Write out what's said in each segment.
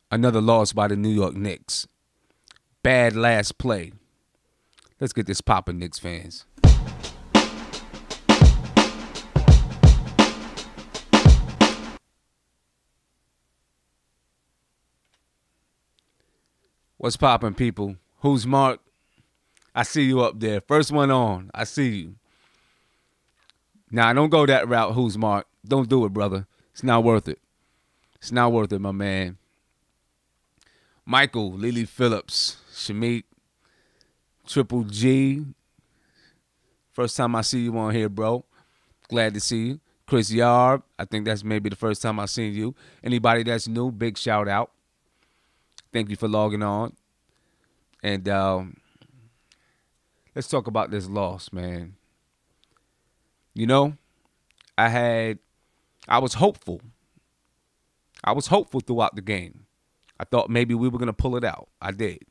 Another loss by the New York Knicks. Bad last play. Let's get this poppin', Knicks fans. What's poppin', people? Who's Mark? I see you up there. First one on. I see you. Nah, don't go that route, Who's Mark. Don't do it, brother. It's not worth it. It's not worth it, my man. Michael, Lily Phillips, Shamik, Triple G. First time I see you on here, bro. Glad to see you. Chris Yard, I think that's maybe the first time I've seen you. Anybody that's new, big shout out. Thank you for logging on. And let's talk about this loss, man. You know, I was hopeful. I was hopeful throughout the game. I thought maybe we were going to pull it out. I did.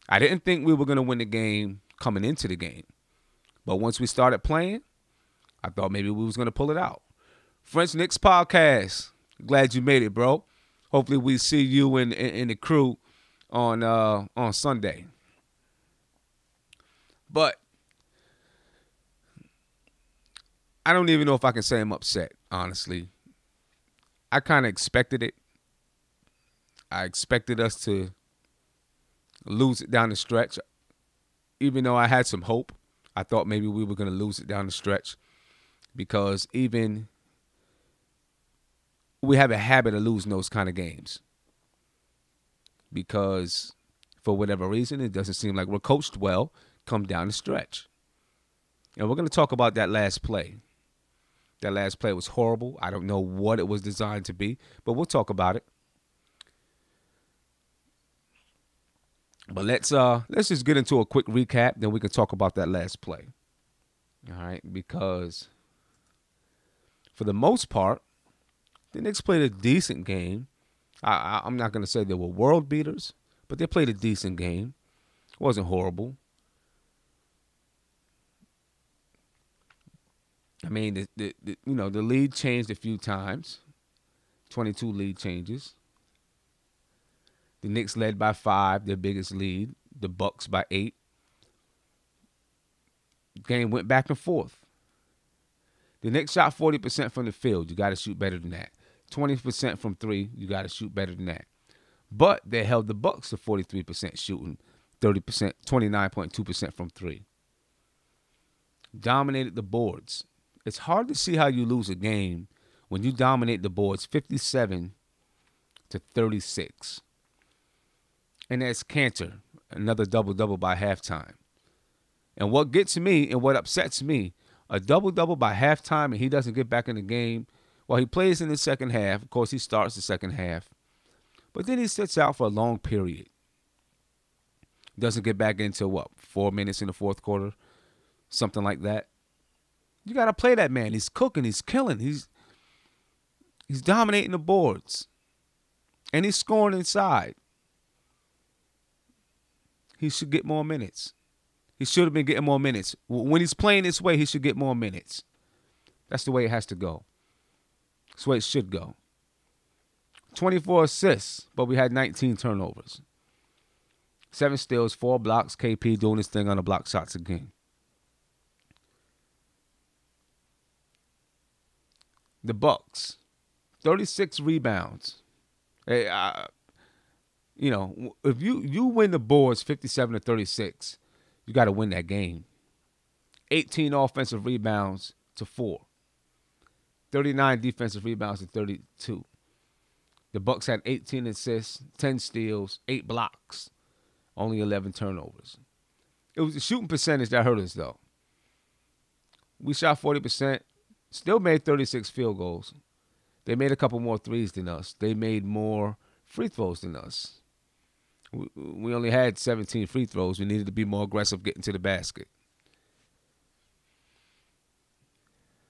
I didn't think we were going to win the game coming into the game. But once we started playing, I thought maybe we was going to pull it out. French Knicks podcast. Glad you made it, bro. Hopefully we see you and the crew on Sunday. But I don't even know if I can say I'm upset, honestly. I kind of expected it. I expected us to lose it down the stretch. Even though I had some hope, I thought maybe we were going to lose it down the stretch because even we have a habit of losing those kind of games because for whatever reason, it doesn't seem like we're coached well come down the stretch. And we're going to talk about that last play. That last play was horrible. I don't know what it was designed to be, but we'll talk about it. But let's just get into a quick recap, then we can talk about that last play. All right, because for the most part, the Knicks played a decent game. I'm not going to say they were world beaters, but they played a decent game. It wasn't horrible. I mean, the lead changed a few times. 22 lead changes. The Knicks led by 5, their biggest lead. The Bucks by 8. Game went back and forth. The Knicks shot 40% from the field. You got to shoot better than that. 20% from 3. You got to shoot better than that. But they held the Bucks to 43% shooting, 30%, 29.2% from 3. Dominated the boards. It's hard to see how you lose a game when you dominate the boards 57 to 36. And that's Cantor, another double-double by halftime. And what gets me and what upsets me, a double-double by halftime and he doesn't get back in the game. Well, he plays in the second half. Of course, he starts the second half. But then he sits out for a long period. Doesn't get back into 4 minutes in the fourth quarter? Something like that. You got to play that man. He's cooking. He's killing. He's dominating the boards. And he's scoring inside. He should get more minutes. He should have been getting more minutes. When he's playing this way, he should get more minutes. That's the way it has to go. That's the way it should go. 24 assists, but we had 19 turnovers. 7 steals, 4 blocks. KP doing his thing on the block shots again. The Bucks, 36 rebounds. Hey, if you win the boards 57 to 36, you got to win that game. 18 offensive rebounds to 4. 39 defensive rebounds to 32. The Bucks had 18 assists, 10 steals, 8 blocks, only 11 turnovers. It was the shooting percentage that hurt us, though. We shot 40%, still made 36 field goals. They made a couple more threes than us. They made more free throws than us. We only had 17 free throws. We needed to be more aggressive getting to the basket.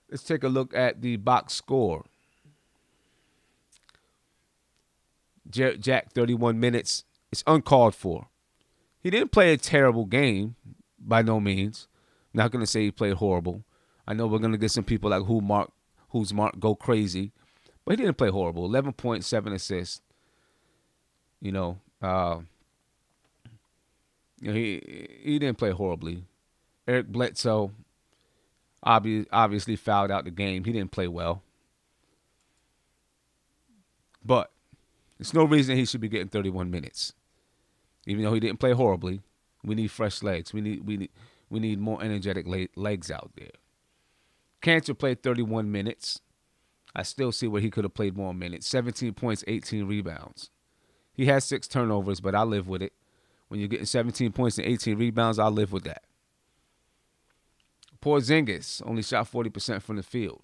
Let's take a look at the box score. Jack, 31 minutes. It's uncalled for. He didn't play a terrible game, by no means. Not going to say he played horrible. I know we're going to get some people like Who's Mark go crazy. But he didn't play horrible. 11.7 assists. You know, he didn't play horribly. Eric Bledsoe obviously fouled out the game. He didn't play well. But there's no reason he should be getting 31 minutes. Even though he didn't play horribly, we need fresh legs. We need more energetic legs out there. Cantor played 31 minutes. I still see where he could have played more minutes. 17 points, 18 rebounds. He has 6 turnovers, but I live with it. When you're getting 17 points and 18 rebounds, I'll live with that. Porzingis only shot 40% from the field.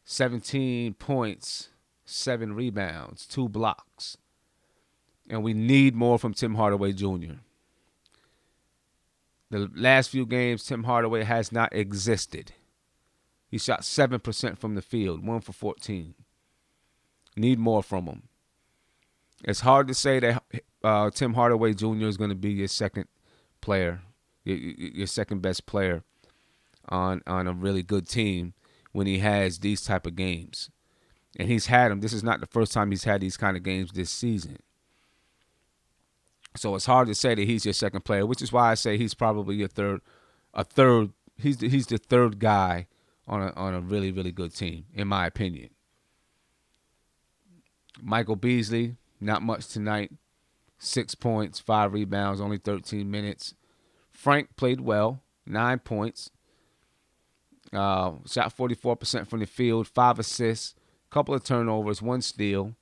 17 points, 7 rebounds, 2 blocks. And we need more from Tim Hardaway Jr. The last few games, Tim Hardaway has not existed. He shot 7% from the field, 1 for 14. Need more from him. It's hard to say that Tim Hardaway Jr. is going to be your second player, your second best player on a really good team when he has these type of games. And he's had them. This is not the first time he's had these kind of games this season. So it's hard to say that he's your second player, which is why I say he's probably your third. He's the third guy on a really, really good team, in my opinion. Michael Beasley, not much tonight. 6 points, 5 rebounds, only 13 minutes. Frank played well, 9 points. Shot 44% from the field, 5 assists, couple of turnovers, 1 steal.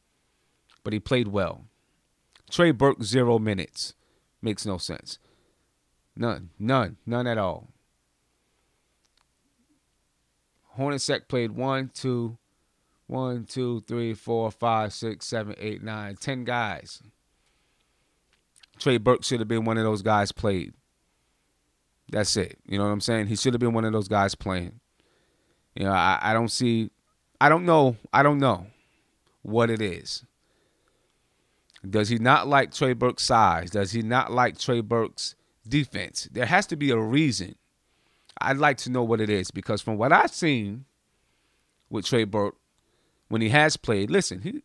But he played well. Trey Burke, 0 minutes. Makes no sense. None at all. Hornacek played 1, 2, 3, 4, 5, 6, 7, 8, 9, 10 guys. Trey Burke should have been one of those guys played. That's it. You know what I'm saying? He should have been one of those guys playing. You know, I don't know what it is. Does he not like Trey Burke's size? Does he not like Trey Burke's defense? There has to be a reason. I'd like to know what it is, because from what I've seen with Trey Burke, when he has played, listen,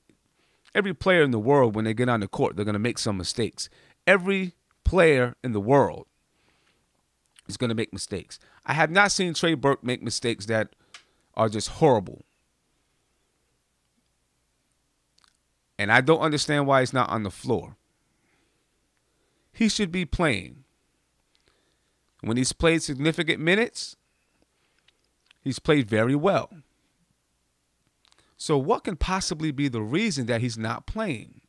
every player in the world, when they get on the court, they're going to make some mistakes. Every player in the world is going to make mistakes. I have not seen Trey Burke make mistakes that are just horrible. And I don't understand why he's not on the floor. He should be playing. When he's played significant minutes, he's played very well. So what can possibly be the reason that he's not playing?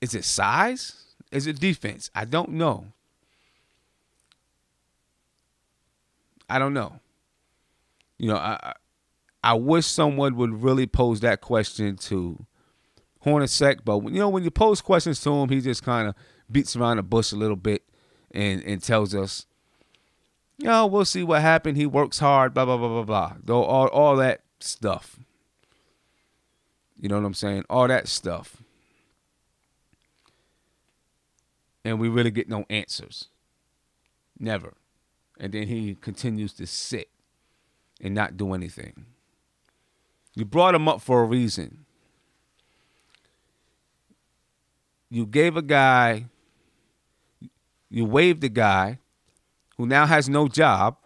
Is it size? Is it defense? I don't know. I don't know. You know, I wish someone would really pose that question to Hornacek, but you know, when you pose questions to him, he just kind of beats around the bush a little bit and tells us, you know, we'll see what happened. He works hard, blah, blah, blah, blah, blah. All that stuff. You know what I'm saying? All that stuff. And we really get no answers. Never. And then he continues to sit and not do anything. You brought him up for a reason. You gave a guy, you waived a guy who now has no job.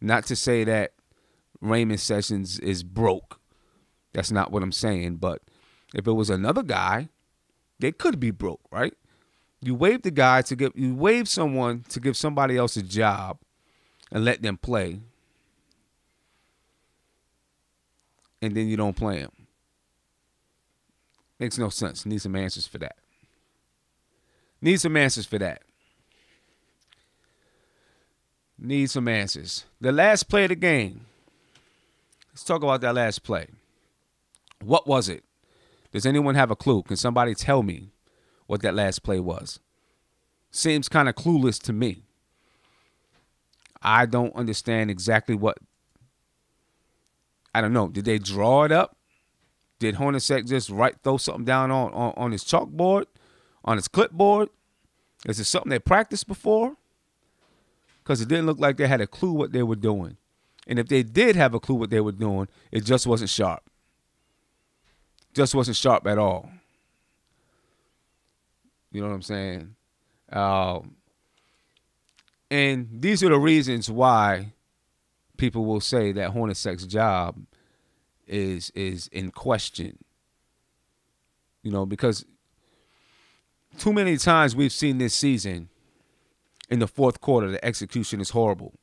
Not to say that Raymond Sessions is broke. That's not what I'm saying. But if it was another guy, they could be broke, right? You waived the guy you waived someone to give somebody else a job and let them play. And then you don't play him. Makes no sense. Need some answers for that. Need some answers for that. Need some answers. The last play of the game. Let's talk about that last play. What was it? Does anyone have a clue? Can somebody tell me what that last play was? Seems kind of clueless to me. I don't understand exactly what. I don't know. Did they draw it up? Did Hornacek just throw something down on his chalkboard, on his clipboard? Is it something they practiced before? Because it didn't look like they had a clue what they were doing. And if they did have a clue what they were doing, it just wasn't sharp. just wasn't sharp at all. You know what I'm saying? And these are the reasons why people will say that Hornacek's job is in question. You know, because too many times we've seen this season in the fourth quarter, the execution is horrible.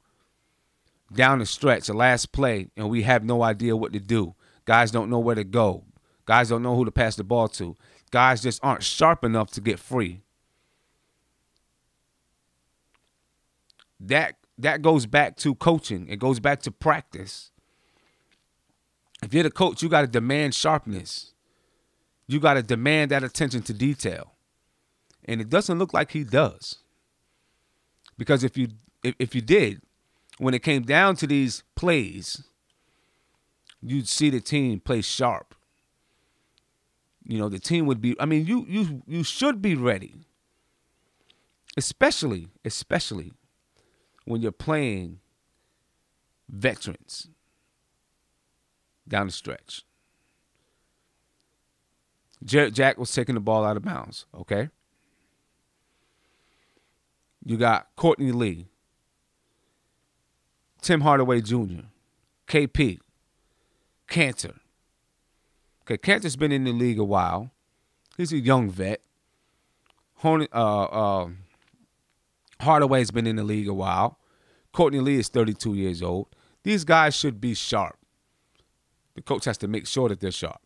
Down the stretch, the last play, and we have no idea what to do. Guys don't know where to go. Guys don't know who to pass the ball to. Guys just aren't sharp enough to get free. That goes back to coaching. It goes back to practice. If you're the coach, you got to demand sharpness. You got to demand that attention to detail. And it doesn't look like he does. Because if you did, when it came down to these plays, you'd see the team play sharp. You know, the team would be, I mean, you should be ready. Especially when you're playing veterans down the stretch. Jarrett Jack was taking the ball out of bounds, okay? You got Courtney Lee, Tim Hardaway Jr., KP, Cantor. Okay, Cantor's been in the league a while. He's a young vet. Hardaway's been in the league a while. Courtney Lee is 32 years old. These guys should be sharp. The coach has to make sure that they're sharp.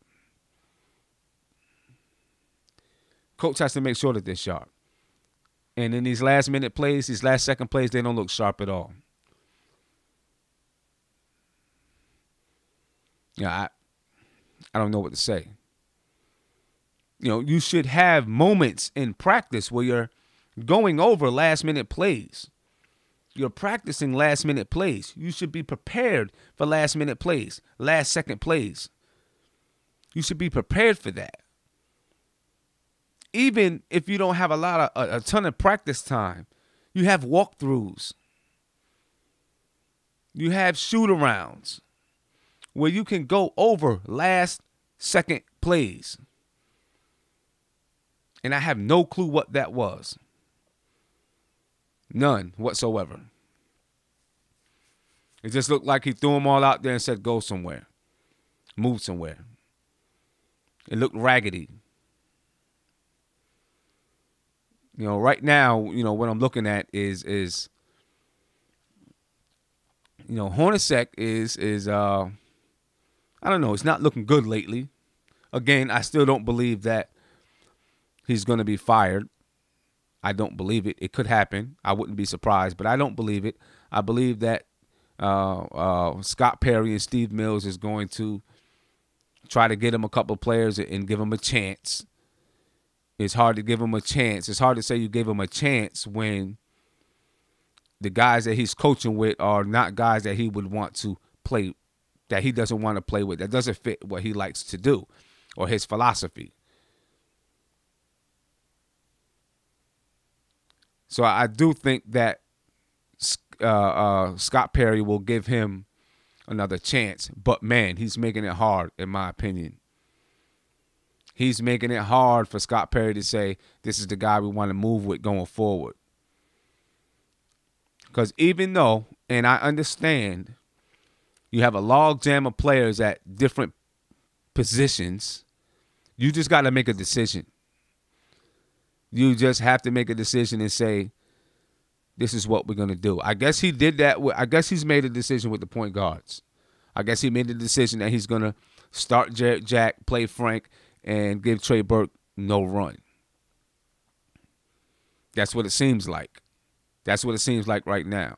Coach has to make sure that they're sharp. And in these last-minute plays, these last-second plays, they don't look sharp at all. Yeah, I don't know what to say. You know, you should have moments in practice where you're going over last-minute plays. You're practicing last-minute plays. You should be prepared for last-minute plays, last-second plays. You should be prepared for that. Even if you don't have a ton of practice time, you have walkthroughs. You have shoot-arounds where you can go over last-second plays. And I have no clue what that was. None whatsoever. It just looked like he threw them all out there and said, go somewhere. Move somewhere. It looked raggedy. You know, right now, you know, what I'm looking at is you know, Hornacek is I don't know, it's not looking good lately. Again, I still don't believe that he's going to be fired. I don't believe it. It could happen. I wouldn't be surprised, but I don't believe it. I believe that Scott Perry and Steve Mills is going to try to get him a couple of players and give him a chance. It's hard to give him a chance. It's hard to say you gave him a chance when the guys that he's coaching with are not guys that he would want to play, that he doesn't want to play with, that doesn't fit what he likes to do or his philosophy. So I do think that Scott Perry will give him another chance. But, man, he's making it hard, in my opinion. He's making it hard for Scott Perry to say, this is the guy we want to move with going forward. Because even though, and I understand, you have a logjam of players at different positions, you just got to make a decision. You just have to make a decision and say, this is what we're going to do. I guess he did that. I guess he's made a decision with the point guards. I guess he made the decision that he's going to start Jarrett Jack, play Frank, and give Trey Burke no run. That's what it seems like. That's what it seems like right now.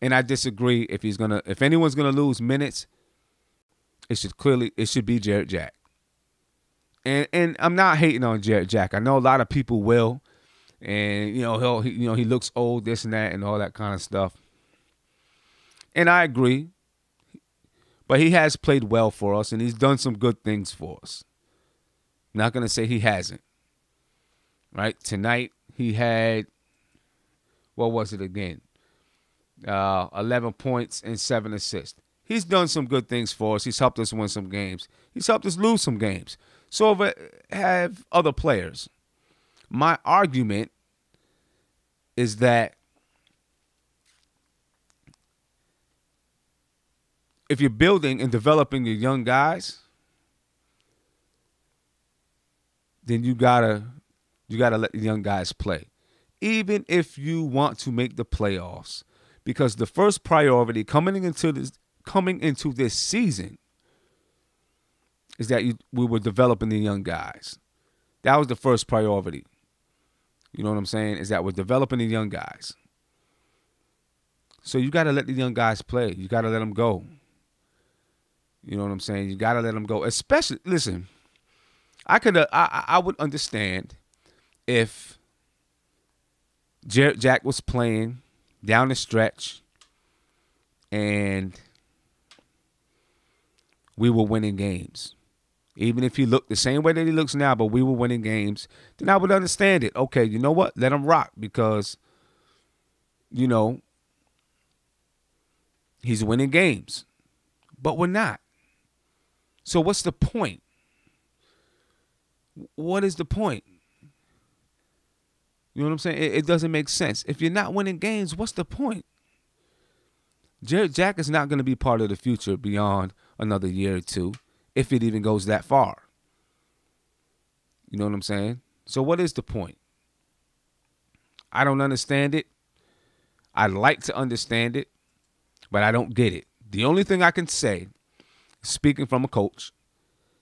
And I disagree. If anyone's gonna lose minutes, it should be Jarrett Jack. And I'm not hating on Jarrett Jack. I know a lot of people will, and he looks old, this and that, and all that kind of stuff. And I agree. But he has played well for us, and he's done some good things for us. I'm not gonna say he hasn't. Right? Tonight he had, what was it again? 11 points and 7 assists. He's done some good things for us. He's helped us win some games. He's helped us lose some games. So have other players. My argument is that if you're building and developing your young guys, then you gotta let the young guys play, even if you want to make the playoffs, because the first priority coming into this season is that we were developing the young guys. That was the first priority. You know what I'm saying? Is that we're developing the young guys. So you got to let the young guys play. You got to let them go. You know what I'm saying? You got to let them go. Especially, listen, I would understand if Jarrett Jack was playing down the stretch and we were winning games. Even if he looked the same way that he looks now, but we were winning games, then I would understand it. Okay, you know what? Let him rock because, you know, he's winning games. But we're not. So what's the point? What is the point? You know what I'm saying? It doesn't make sense. If you're not winning games, what's the point? Jarrett Jack is not going to be part of the future beyond another year or two, if it even goes that far. You know what I'm saying? So what is the point? I don't understand it. I'd like to understand it, but I don't get it. The only thing I can say, speaking from a coach,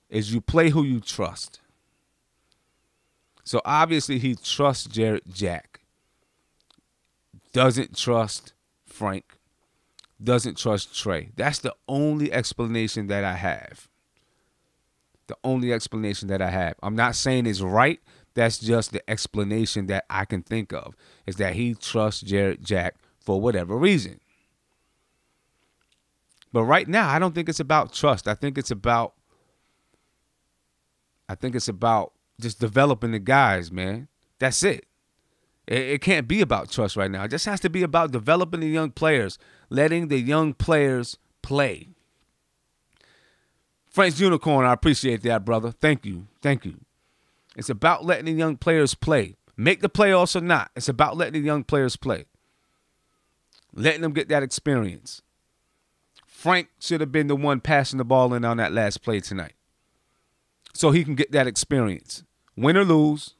is you play who you trust. So obviously he trusts Jarrett Jack. Doesn't trust Frank. Doesn't trust Trey. That's the only explanation that I have. The only explanation that I have. I'm not saying it's right. That's just the explanation that I can think of, is that he trusts Jarrett Jack for whatever reason. But right now, I don't think it's about trust. I think it's about just developing the guys, man. That's it. It can't be about trust right now. It just has to be about developing the young players, letting the young players play. French Unicorn, I appreciate that, brother. Thank you. Thank you. It's about letting the young players play. Make the playoffs or not. It's about letting the young players play. Letting them get that experience. Frank should have been the one passing the ball in on that last play tonight, so he can get that experience. Win or lose,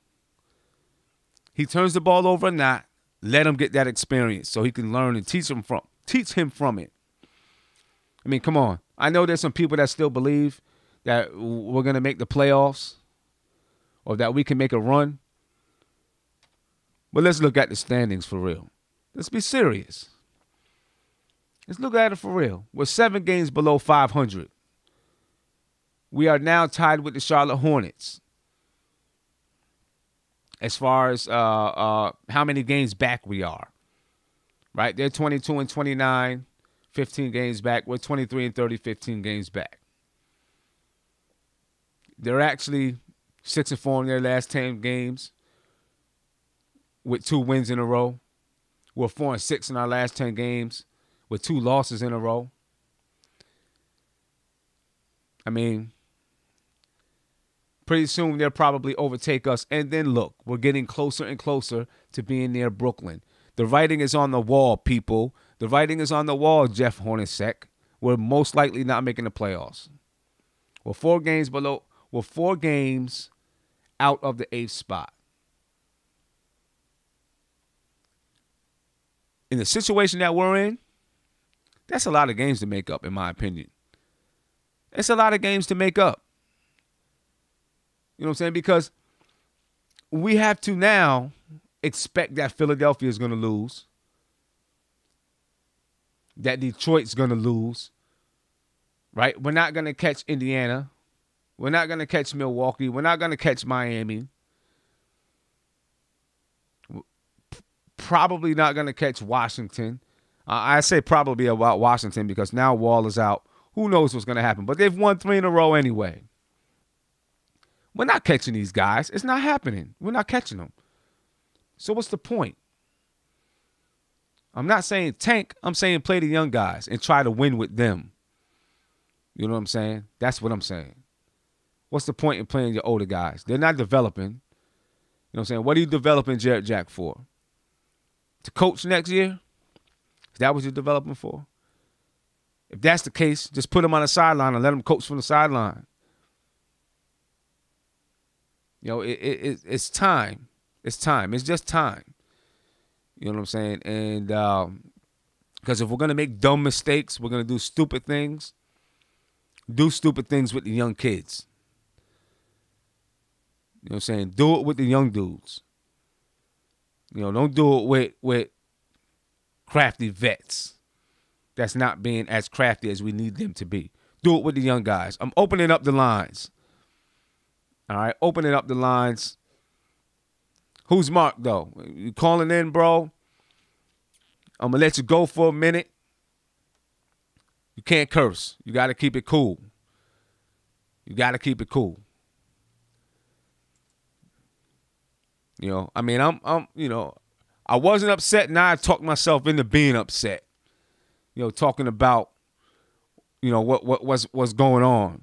he turns the ball over or not, let him get that experience so he can learn and teach him from it. I mean, come on. I know there's some people that still believe that we're going to make the playoffs or that we can make a run. But let's look at the standings for real. Let's be serious. Let's look at it for real. We're 7 games below 500. We are now tied with the Charlotte Hornets as far as how many games back we are. Right? They're 22 and 29, 15 games back. We're 23 and 30, 15 games back. They're actually 6 and 4 in their last 10 games with 2 wins in a row. We're 4 and 6 in our last 10 games with 2 losses in a row. I mean, pretty soon they'll probably overtake us. And then look, we're getting closer and closer to being near Brooklyn. The writing is on the wall, people. The writing is on the wall, Jeff Hornacek. We're most likely not making the playoffs. We're 4 games below. We're 4 games out of the 8th spot. In the situation that we're in, that's a lot of games to make up, in my opinion. It's a lot of games to make up. You know what I'm saying? Because we have to now expect that Philadelphia is going to lose, that Detroit's going to lose, right? We're not going to catch Indiana. We're not going to catch Milwaukee. We're not going to catch Miami. Probably not going to catch Washington. I say probably about Washington because now Wall is out. Who knows what's going to happen? But they've won 3 in a row anyway. We're not catching these guys. It's not happening. We're not catching them. So what's the point? I'm not saying tank. I'm saying play the young guys and try to win with them. You know what I'm saying? That's what I'm saying. What's the point in playing your older guys? They're not developing. You know what I'm saying? What are you developing Jarrett Jack for? To coach next year? Is that what you're developing for? If that's the case, just put him on the sideline and let him coach from the sideline. You know, it's time. It's time. It's just time. You know what I'm saying? And because if we're going to make dumb mistakes, we're going to do stupid things. Do stupid things with the young kids. You know what I'm saying? Do it with the young dudes. You know, don't do it with crafty vets that's not being as crafty as we need them to be. Do it with the young guys. I'm opening up the lines. All right, opening up the lines. Who's Mark, though? You calling in, bro? I'm going to let you go for a minute. You can't curse. You got to keep it cool. You got to keep it cool. You know, I mean, I'm, you know, I wasn't upset. Now I talked myself into being upset. You know, talking about, you know, what's going on. You know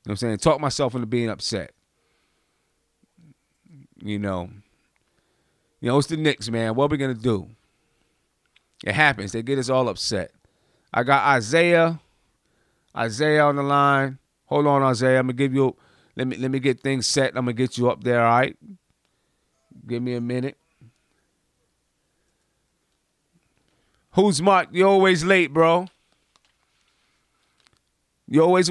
what I'm saying? Talk myself into being upset. You know, it's the Knicks, man. What are we going to do? It happens. They get us all upset. I got Isaiah on the line. Hold on, Isaiah. I'm going to give you, let me get things set. I'm going to get you up there, all right? Give me a minute. Who's Mark? You're always late, bro. You always...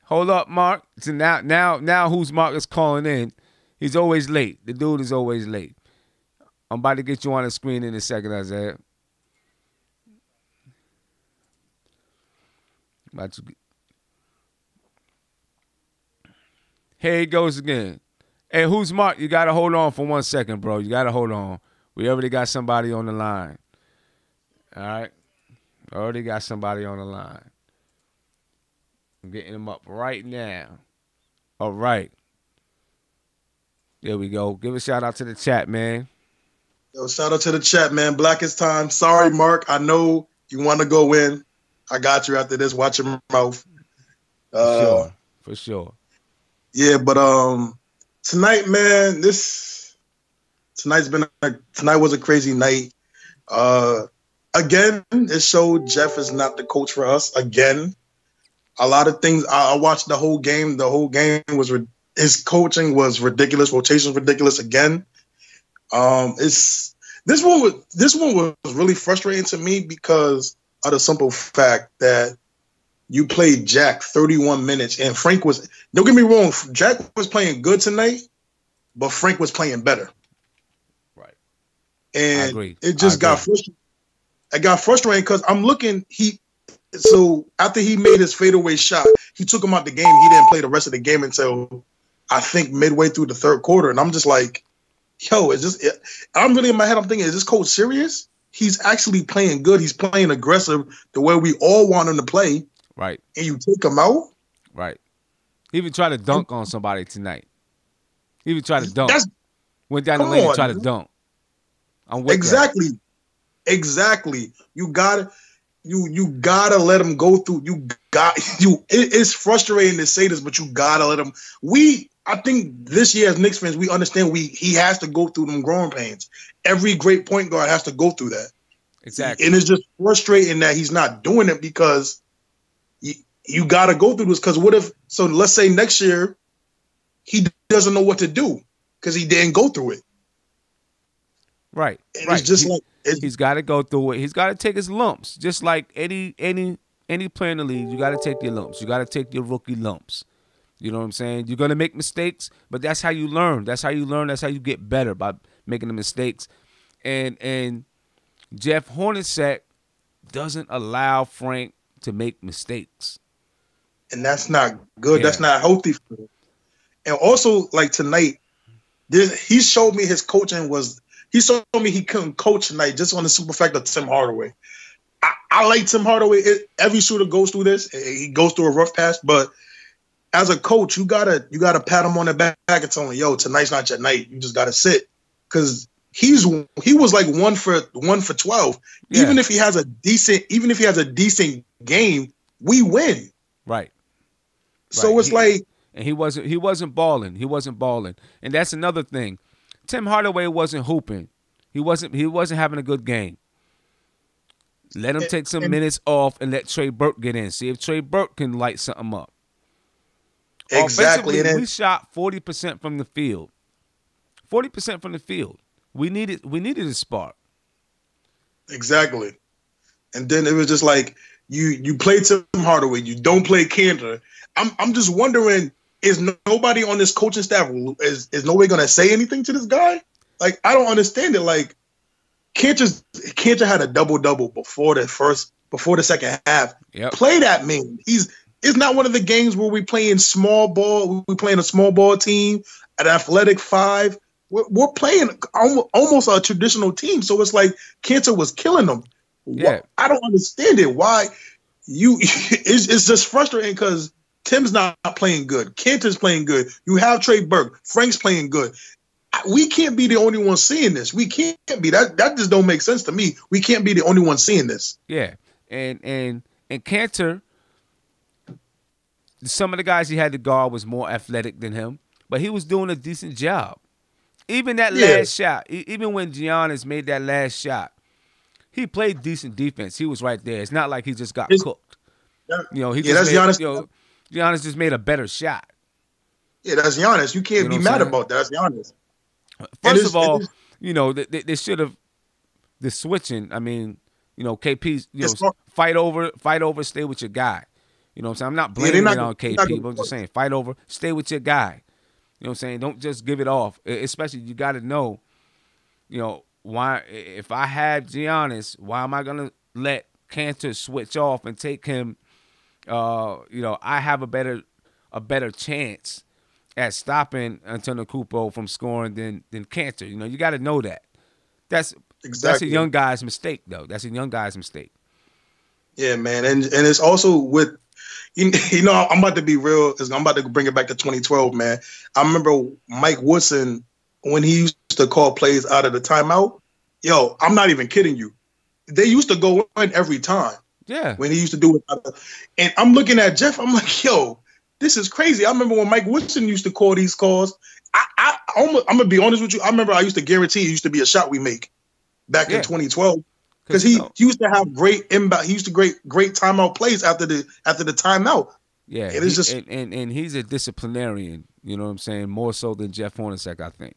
Hold up, Mark. So now who's Mark is calling in? He's always late. The dude is always late. I'm about to get you on the screen in a second, Isaiah. Here he goes again. Hey, who's Mark? You got to hold on for 1 second, bro. You got to hold on. We already got somebody on the line. All right? Already got somebody on the line. I'm getting him up right now. All right. There we go. Give a shout out to the chat, man. Yo, shout out to the chat, man. Blackest time. Sorry, Mark. I know you want to go in. I got you after this. Watch your mouth. For sure. Yeah, but tonight, man, tonight was a crazy night. Again, it showed Jeff is not the coach for us. Again, a lot of things. I watched the whole game. The whole game was his coaching was ridiculous. Rotation ridiculous again. This one was really frustrating to me because of the simple fact that you played Jack 31 minutes and Frank was, don't get me wrong, Jack was playing good tonight, but Frank was playing better. Right. And I agree. It just got frustrating. It got frustrating because I'm looking, so after he made his fadeaway shot, he took him out the game. He didn't play the rest of the game until I think midway through the third quarter. And I'm just like, yo, I'm really in my head, I'm thinking, is this coach serious? He's actually playing good. He's playing aggressive the way we all want him to play. Right. And you take him out? Right. He even tried to dunk on somebody tonight. He even tried to dunk. Went down the lane and tried to dunk. I'm with exactly. That. Exactly. You gotta let him go through. It's frustrating to say this, but you gotta let him. I think this year as Knicks fans, we understand he has to go through them growing pains. Every great point guard has to go through that. Exactly. And it's just frustrating that he's not doing it because you got to go through this. Because let's say next year he doesn't know what to do because he didn't go through it. Right. And right. It's just he's got to go through it. He's got to take his lumps, just like any player in the league. You got to take your lumps. You got to take your rookie lumps. You know what I'm saying? You're going to make mistakes, but that's how you learn. That's how you learn. That's how you get better, by making the mistakes. And Jeff Hornacek doesn't allow Frank to make mistakes. And that's not good. Yeah. That's not healthy for him. And also, like tonight, he showed me his coaching was – he showed me he couldn't coach tonight just on the simple fact of Tim Hardaway. I like Tim Hardaway. Every shooter goes through this. He goes through a rough patch, but – as a coach, you gotta pat him on the back and tell him, yo, tonight's not your night. You just gotta sit. Because he was like 1 for 12. Yeah. Even if he has a decent game, we win. Right. So it's like, and he wasn't balling. He wasn't balling. And that's another thing. Tim Hardaway wasn't hooping. He wasn't having a good game. Let him take some minutes off and let Trey Burke get in. See if Trey Burke can light something up. Exactly. Offensively, we shot 40% from the field. 40% from the field. We needed a spark. Exactly. And then it was just like you play Tim Hardaway, you don't play Cantor. I'm just wondering, is nobody on this coaching staff is nobody gonna say anything to this guy? Like, I don't understand it. Like, Cantor had a double-double before the second half. Yep. Play that man. It's not one of the games where we playing small ball. We playing a small ball team, an athletic five. We're playing almost a traditional team. So it's like Cantor was killing them. Yeah. I don't understand it. Why it's just frustrating because Tim's not playing good. Cantor's playing good. You have Trey Burke. Frank's playing good. We can't be the only one seeing this. We can't be. That just don't make sense to me. We can't be the only one seeing this. Yeah. And Cantor, some of the guys he had to guard was more athletic than him, but he was doing a decent job. Even that last shot, even when Giannis made that last shot, he played decent defense. He was right there. It's not like he just got cooked. Giannis just made a better shot. Yeah, that's Giannis. You can't be mad about that. That's Giannis. First of all, they should have the switching. I mean, KP's fight over, stay with your guy. You know what I'm saying? I'm not blaming it on KP, but I'm just saying fight over, stay with your guy. You know what I'm saying? Don't just give it off. Especially you got to know, why if I have Giannis, why am I gonna let Cantor switch off and take him? I have a better chance at stopping Antetokounmpo from scoring than Cantor. You got to know that. That's a young guy's mistake, though. That's a young guy's mistake. Yeah, man, and it's also with I'm about to be real. I'm about to bring it back to 2012, man. I remember Mike Woodson when he used to call plays out of the timeout. Yo, I'm not even kidding you. They used to go in every time. Yeah. When he used to do it. And I'm looking at Jeff. I'm like, yo, this is crazy. I remember when Mike Woodson used to call these calls. I'm going to be honest with you. I remember I used to guarantee it used to be a shot we make back in 2012. Because he used to have great inbound. He used to great timeout plays after the timeout. Yeah, it's just and he's a disciplinarian. You know what I'm saying? More so than Jeff Hornacek, I think.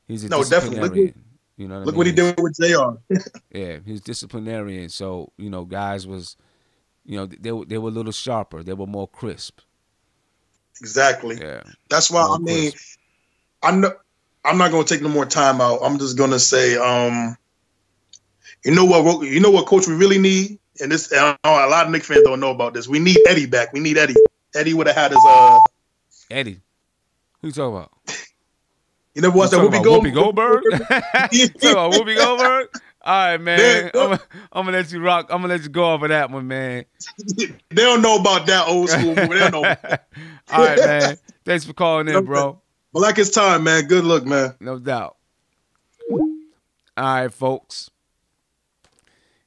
He's a disciplinarian. Definitely. Look what he did with JR. Yeah, he's disciplinarian. So guys was, they were a little sharper. They were more crisp. Exactly. Yeah. That's why I'm not going to take no more time out. I'm just going to say, you know what coach we really need? And this, a lot of Knicks fans don't know about this. We need Eddie back. We need Eddie. Eddie would have had his Eddie. Who you talking about? You never watched that Whoopi Goldberg? You talking about Whoopi Goldberg? All right, man. I'm gonna let you rock. I'm gonna let you go off of that one, man. They don't know about that old school movie. They don't know. All right, man. Thanks for calling in, bro. Well, like it's time, man. Good luck, man. No doubt. All right, folks.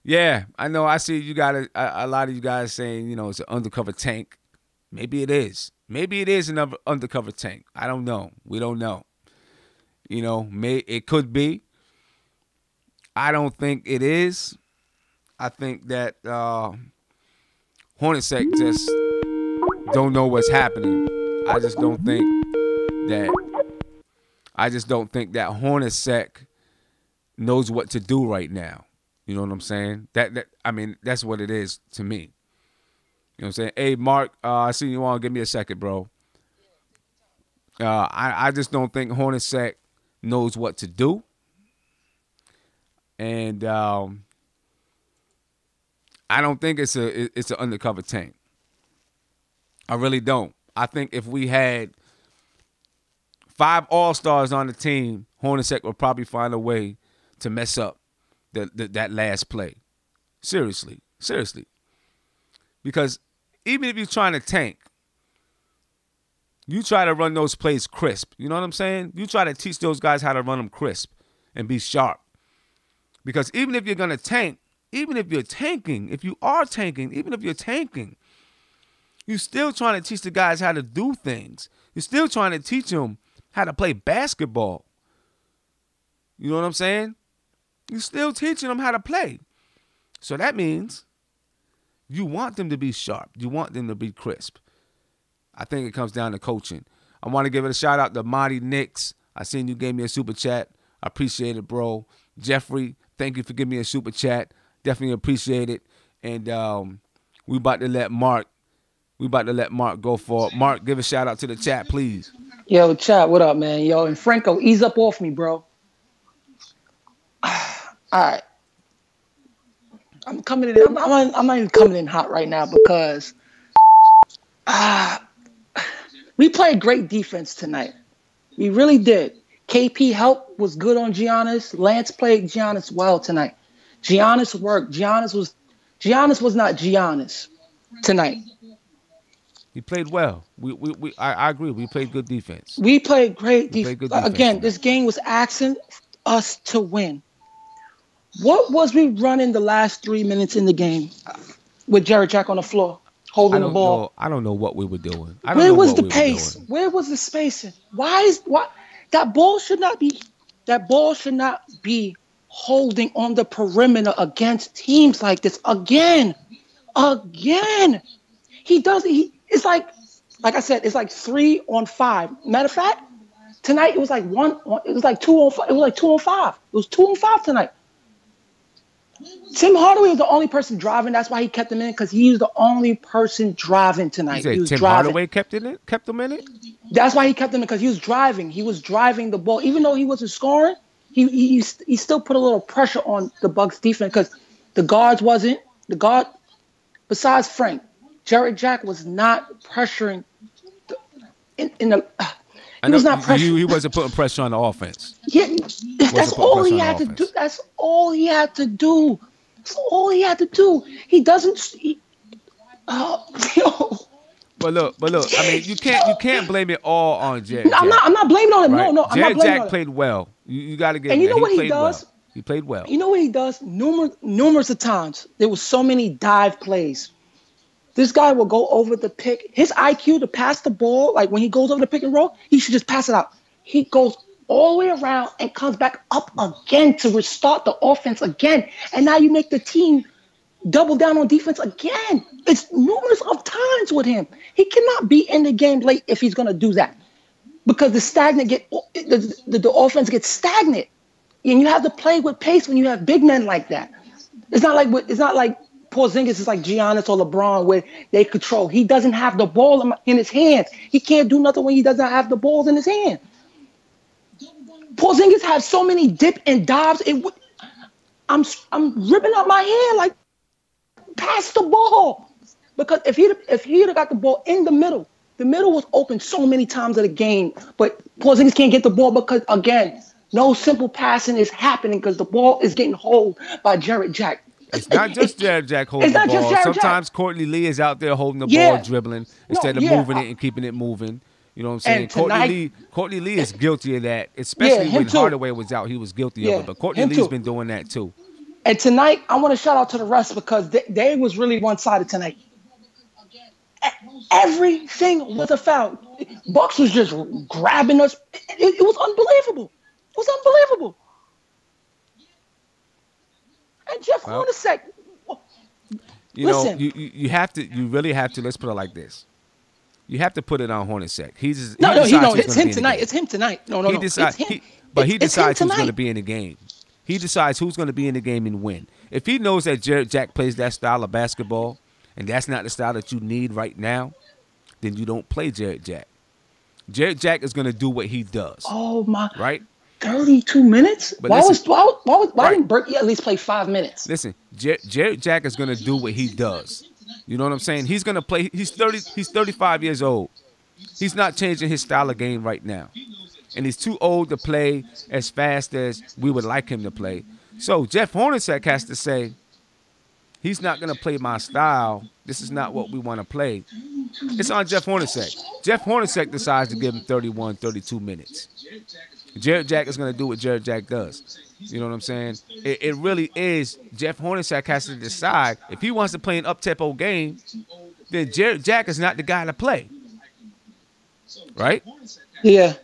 Yeah, I know. I see you got a lot of you guys saying, it's an undercover tank. Maybe it is. Maybe it is an undercover tank. I don't know. We don't know. It could be. I don't think it is. I think that Hornacek just don't know what's happening. I just don't think that Hornacek knows what to do right now. You know what I'm saying? That's what it is to me. You know what I'm saying? Hey, Mark, I see you on. Give me a second, bro. I just don't think Hornacek knows what to do. And I don't think it's an undercover tank. I really don't. I think if we had 5 All-Stars on the team, Hornacek would probably find a way to mess up that last play. Seriously. Because even if you're trying to tank, you try to run those plays crisp. You know what I'm saying? You try to teach those guys how to run them crisp. and be sharp. Because even if you're going to tank, even if you're tanking, you're still trying to teach the guys how to do things. You're still trying to teach them how to play basketball. You know what I'm saying? You're still teaching them how to play. So that means you want them to be sharp. You want them to be crisp. I think it comes down to coaching. I want to give it a shout out to Monty Knicks. I seen you gave me a super chat. I appreciate it, bro. Jeffrey, thank you for giving me a super chat. Definitely appreciate it. And we about to let Mark go for it. Mark, give a shout out to the chat, please. Yo, chat, what up, man? Yo, and Franco, ease up off me, bro. All right. I'm coming in. I'm not even coming in hot right now because we played great defense tonight. We really did. KP help was good on Giannis. Lance played Giannis well tonight. Giannis worked. Giannis was not Giannis tonight. He played well. I agree. We played good defense. We played great defense. Again, this game was asking us to win. What was we running the last 3 minutes in the game with Jared Jack on the floor holding the ball? I don't know what we were doing. Where was the pace? Where was the spacing? Why that ball should not be holding on the perimeter against teams like this again. It's like I said, it's like 3 on 5. Matter of fact, tonight it was like 2 on 5. It was like 2 on 5. It was 2 on 5 tonight. Tim Hardaway was the only person driving. That's why he kept him in, because he was the only person driving tonight. He was Tim Hardaway kept him in it? That's why he kept him in, because he was driving. He was driving the ball. Even though he wasn't scoring, he still put a little pressure on the Bucks defense, because the guard, besides Frank, Jared Jack was not pressuring He wasn't putting pressure on the offense. Yeah, that's all he had to do. That's all he had to do. He doesn't. But look. I mean, you can't blame it all on Jared. I'm not blaming on him. Right? No. Jared Jack played well. You got to get. And you know what he does? Well. He played well. You know what he does? Numerous of times there was so many dive plays. This guy will go over the pick. His IQ to pass the ball, like when he goes over the pick and roll, he should just pass it out. He goes all the way around and comes back up again to restart the offense again. And now you make the team double down on defense again. It's numerous of times with him. He cannot be in the game late if he's going to do that, because the offense gets stagnant, and you have to play with pace when you have big men like that. It's not like Porzingis is like Giannis or LeBron, where they control. He doesn't have the ball in his hands. He can't do nothing when he doesn't have the balls in his hand. Porzingis has so many dip and dives. I'm ripping up my hair like, pass the ball. Because if he'd have got the ball in the middle was open so many times of the game, but Porzingis can't get the ball because, again, no simple passing is happening because the ball is getting held by Jared Jack. It's not just Jared Jack holding the ball. Sometimes Courtney Lee is out there holding the ball, dribbling, instead of moving it and keeping it moving. You know what I'm saying? Courtney Lee is guilty of that, especially when Hardaway was out. He was guilty of it, but Courtney Lee's been doing that too. And tonight, I want to shout out to the refs, because they was really one-sided tonight. Everything was a foul. Bucks was just grabbing us. It was unbelievable. And Jeff Hornacek. You really have to. Let's put it like this. You have to put it on Hornacek. It's him tonight. It's him tonight. No. He decides who's going to be in the game. He decides who's going to be in the game and win. If he knows that Jared Jack plays that style of basketball, and that's not the style that you need right now, then you don't play Jared Jack. Jared Jack is going to do what he does. Oh my! Right? 32 minutes? But why didn't Burke at least play 5 minutes? Listen, Jared Jack is going to do what he does. You know what I'm saying? He's going to play. He's 35 years old. He's not changing his style of game right now. And he's too old to play as fast as we would like him to play. So Jeff Hornacek has to say, he's not going to play my style. This is not what we want to play. It's on Jeff Hornacek. Jeff Hornacek decides to give him 31, 32 minutes. Jared Jack is going to do what Jared Jack does. You know what I'm saying? It really is. Jeff Hornacek has to decide if he wants to play an up-tempo game, then Jared Jack is not the guy to play. Right? Yeah.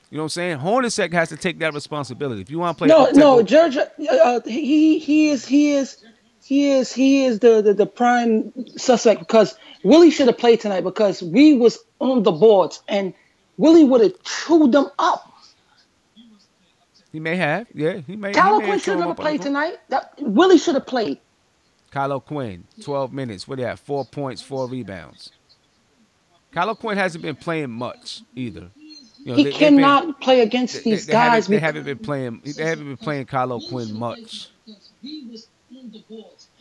You know what I'm saying? Hornacek has to take that responsibility. If you want to play no, Jared, he is the prime suspect because Willie should have played tonight because we was on the boards and Willie would have chewed them up. He may have, yeah. He may. Kylo Quinn should have played tonight. Willie should have played. Kylo Quinn, 12 minutes. What do you have? 4 points, 4 rebounds. Kylo Quinn hasn't been playing much either. You know, he cannot play against these guys. They haven't been playing. They haven't been playing Kylo Quinn much.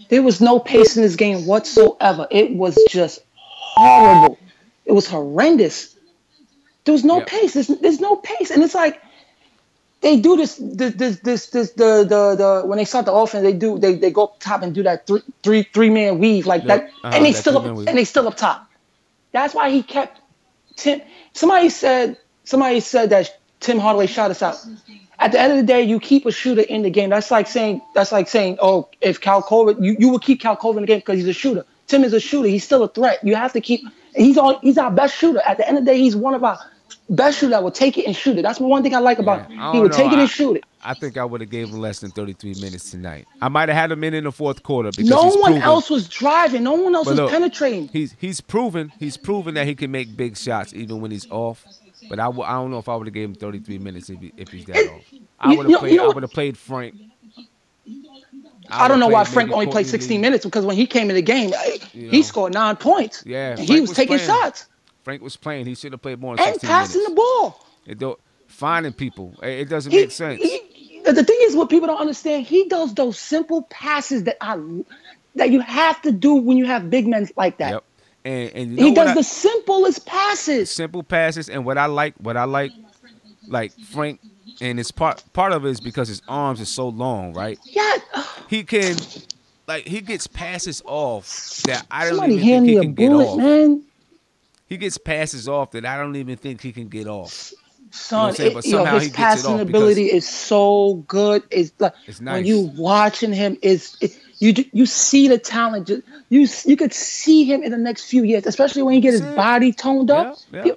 There was no pace in this game whatsoever. It was just horrible. It was horrendous. There was no pace. There's no pace, and it's like they do this. When they start the offense, they go up top and do that three-man weave like that, and they still up top. That's why he kept Tim. Somebody said that Tim Hardaway shot us out. At the end of the day, you keep a shooter in the game. That's like saying, oh, if Cal Korver, you will keep Cal Korver in the game because he's a shooter. Tim is a shooter. He's still a threat. You have to keep. He's our best shooter. At the end of the day, he's one of our best shooters that will take it and shoot it. That's one thing I like about him. He would take it and shoot it. I think I would have gave him less than 33 minutes tonight. I might have had him in the fourth quarter because no one else was driving. No one else was penetrating. He's proven that he can make big shots even when he's off. But I don't know if I would have gave him 33 minutes if he's that off. I would have played Frank. I don't know why Frank only played 16 minutes because when he came in the game, he scored 9 points. Yeah, and he was taking shots. Frank was playing. He should have played more than 16 minutes. And passing the ball. Finding people. It doesn't make sense. The thing is, what people don't understand, he does those simple passes that you have to do when you have big men like that. Yep. And he does the simplest passes. Simple passes, and what I like, Frank, and it's part of it is because his arms are so long, right? Yeah. He gets passes off that I don't Somebody even think he can get off. Man. He gets passes off that I don't even think he can get off. Son, his passing ability is so good. It's like it's nice. When you watching him, you see the talent. You could see him in the next few years, especially when he gets his body toned up. Yeah.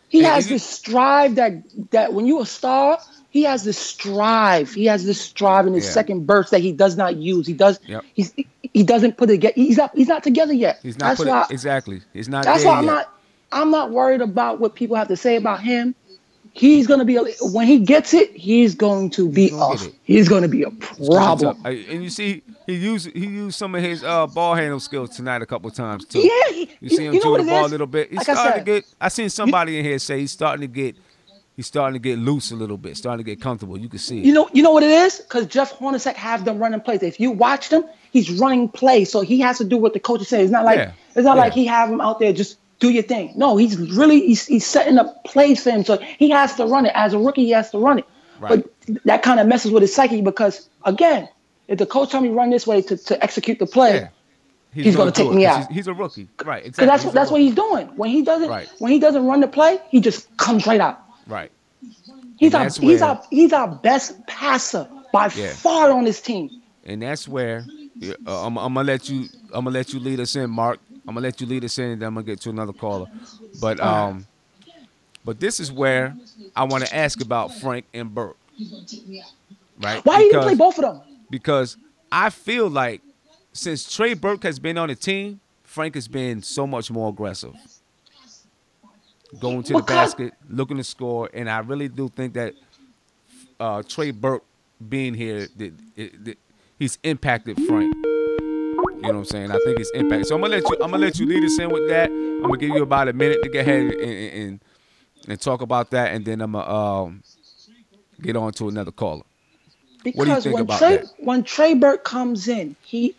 He has this drive that when you're a star, he has this drive. He has this drive in his second burst that he does not use. He does. Yep. He doesn't put it together. He's not together yet. He's not exactly. He's not. That's why I'm not worried about what people have to say about him. He's gonna be when he gets it. He's going to be He's going to be a problem. And you see, he used some of his ball handle skills tonight a couple of times too. Yeah, you see him do the ball a little bit. He's starting to get. I seen somebody in here say he's starting to get loose a little bit, starting to get comfortable. You can see it. You know what it is? Because Jeff Hornacek have them running plays. If you watch them, he's running plays, so he has to do what the coach is saying. It's not like he have him out there just do your thing. No, he's setting up plays for him, so he has to run it. As a rookie, he has to run it. Right. But that kind of messes with his psyche because, again, if the coach told me run this way to execute the play, he's going to take me out. He's a rookie, right? Exactly. Because that's what he's doing. When he doesn't run the play, he just comes right out. Right. He's our best passer by far on this team. And that's where I'm gonna let you lead us in, Mark. I'm gonna let you lead us in, and then I'm gonna get to another caller. But this is where I want to ask about Frank and Burke. Right? Why didn't you play both of them? Because I feel like since Trey Burke has been on the team, Frank has been so much more aggressive. Going to the basket, looking to score, and I really do think that Trey Burke being here, he's impacted Frank. You know what I'm saying? I think it's impacted. So I'm gonna let you lead us in with that. I'm gonna give you about a minute to get ahead and talk about that, and then I'm gonna get on to another caller. Because what do you think about that? When Trey Burke comes in, he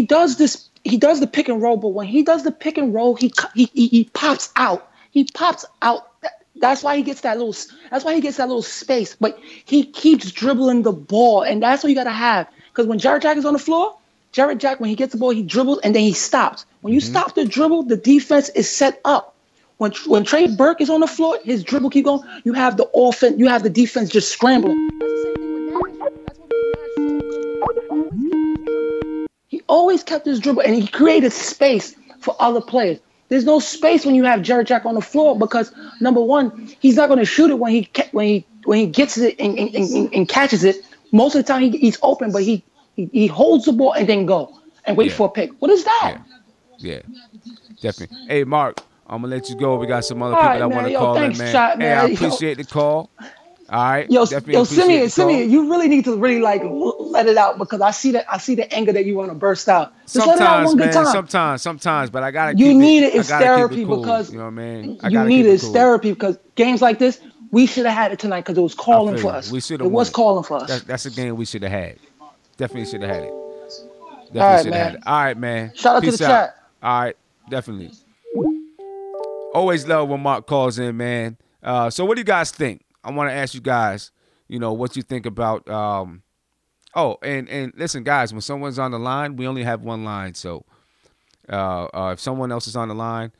does this. He does the pick and roll, but when he does the pick and roll, he pops out. He pops out. That's why he gets that little. That's why he gets that little space. But he keeps dribbling the ball, and that's what you gotta have. Because when Jared Jack is on the floor, when he gets the ball, he dribbles and then he stops. When you stop the dribble, the defense is set up. when Trey Burke is on the floor, his dribble keep going. You have the offense, you have the defense just scrambling. He always kept his dribble, and he created space for other players. There's no space when you have Jared Jack on the floor because number one, he's not going to shoot it when he gets it and catches it. Most of the time he's open, but he holds the ball and then go and wait for a pick. What is that? Yeah, definitely. Hey, Mark, I'm gonna let you go. We got some other people that want to call in, man. Shot, hey, I appreciate the call. All right, yo, Simeon, you really need to really like let it out because I see the anger that you want to burst out. Just let it out one good time. Sometimes, but I gotta. You need it. It's therapy cool, because you know what I mean. You need it. It's therapy because games like this, we should have had it tonight because it was calling for us. It was calling for us. That's a game we should have had. Definitely should have had it. All right, man. Shout out to the chat. All right, definitely. Always love when Mark calls in, man. So what do you guys think? I want to ask you guys, what you think about and listen, guys, when someone's on the line, we only have one line. So if someone else is on the line,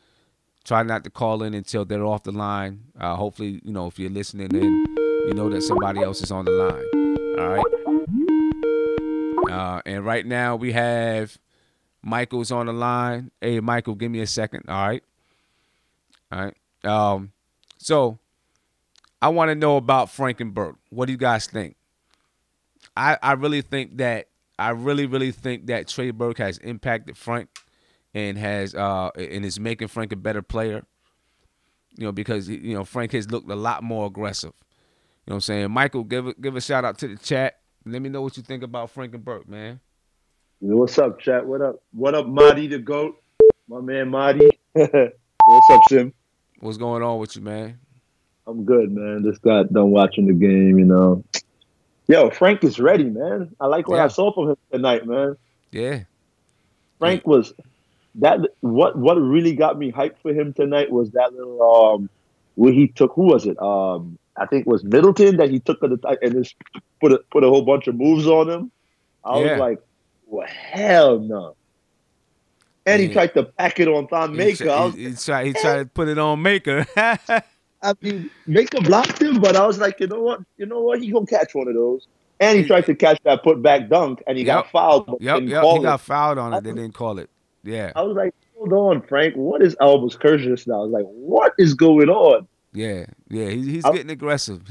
try not to call in until they're off the line. Hopefully, if you're listening in, you know that somebody else is on the line. All right. And right now we have Michael's on the line. Hey, Michael, give me a second. All right. So I want to know about Frank and Burke. What do you guys think? I really think that Trey Burke has impacted Frank and is making Frank a better player. Because Frank has looked a lot more aggressive. You know what I'm saying? Michael, give a shout out to the chat. Let me know what you think about Frank and Burke, man. What's up, chat? What up? What up, Marty the GOAT? My man, Marty. What's up, Sim? What's going on with you, man? I'm good, man. Just got done watching the game, Yo, Frank is ready, man. I like what I saw from him tonight, man. Yeah. Frank was that. What really got me hyped for him tonight was that little where he took. Who was it? I think it was Middleton that he took and just put a whole bunch of moves on him. I was like, well, hell no. And he tried to pack it on Thon Maker. He tried to put it on Maker. I mean, Maker blocked him, but I was like, you know what? He gonna catch one of those. And he tried to catch that putback dunk, and he got fouled. He got fouled on it. They didn't call it. Yeah. I was like, hold on, Frank. What is Albus Curtis now? I was like, what is going on? Yeah. He's getting aggressive.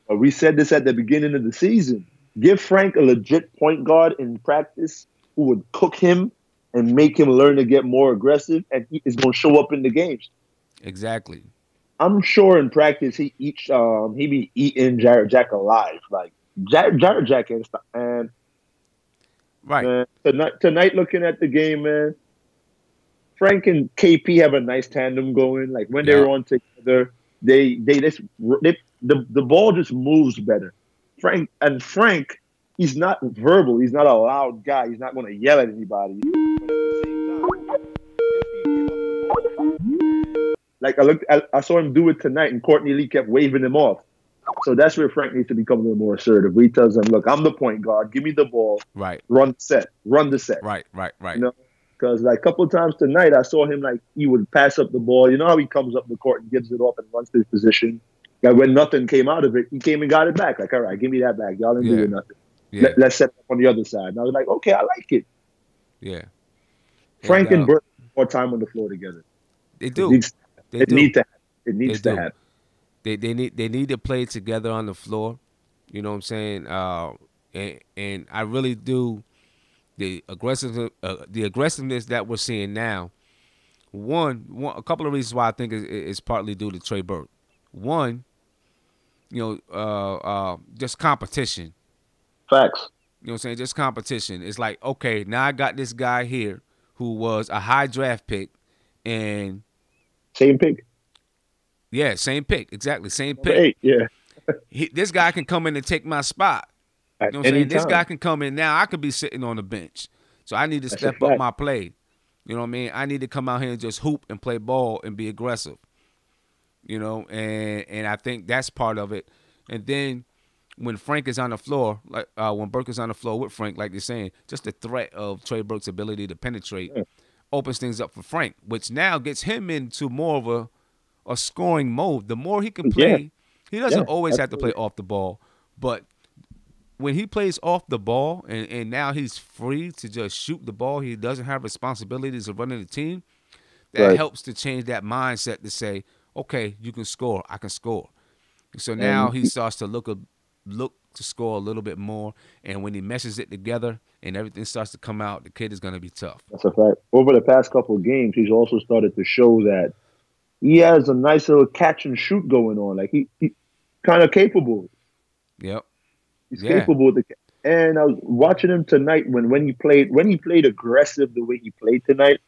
We said this at the beginning of the season. Give Frank a legit point guard in practice who would cook him and make him learn to get more aggressive, and he is going to show up in the games. Exactly. I'm sure in practice he be eating Jared Jack alive, like Jared Jack and right. Man, tonight, looking at the game, man, Frank and KP have a nice tandem going. Like when they're on together, the ball just moves better. Frank, he's not verbal. He's not a loud guy. He's not going to yell at anybody. But at the same time, like I saw him do it tonight, and Courtney Lee kept waving him off. So that's where Frank needs to become a little more assertive. He tells him, "Look, I'm the point guard. Give me the ball. Right. Run the set. Right. Because like a couple of times tonight, I saw him like he would pass up the ball. You know how he comes up the court and gives it off and runs to his position. Like when nothing came out of it, he came and got it back. Like, all right, give me that back. Y'all didn't do nothing. Yeah. Let's set up on the other side. And I was like, okay, I like it. Yeah. Frank and Burke more time on the floor together. They do. It needs to happen. They need to play together on the floor. You know what I'm saying? And I really do. The aggressiveness that we're seeing now. A couple of reasons why I think is partly due to Trey Burke. One, just competition. Facts. You know what I'm saying? Just competition. It's like, okay, now I got this guy here who was a high draft pick and same pick. Yeah, same pick. Exactly. Same pick. 8, yeah. This guy can come in and take my spot. You know what I'm saying? This guy can come in now. I could be sitting on the bench. So I need to step up my play. You know what I mean? I need to come out here and just hoop and play ball and be aggressive. And I think that's part of it. And then when Frank is on the floor, like when Burke is on the floor with Frank, like you're saying, just the threat of Trey Burke's ability to penetrate opens things up for Frank, which now gets him into more of a scoring mode. The more he can play, he doesn't always have to play off the ball, but when he plays off the ball and now he's free to just shoot the ball, he doesn't have responsibilities of running the team, that helps to change that mindset to say, okay, you can score, I can score. So now he starts to look to score a little bit more, and when he meshes it together and everything starts to come out, the kid is going to be tough. That's a fact. Over the past couple of games, he's also started to show that he has a nice little catch and shoot going on. Like he kind of capable. Yep. He's capable of and I was watching him tonight when he played aggressive the way he played tonight.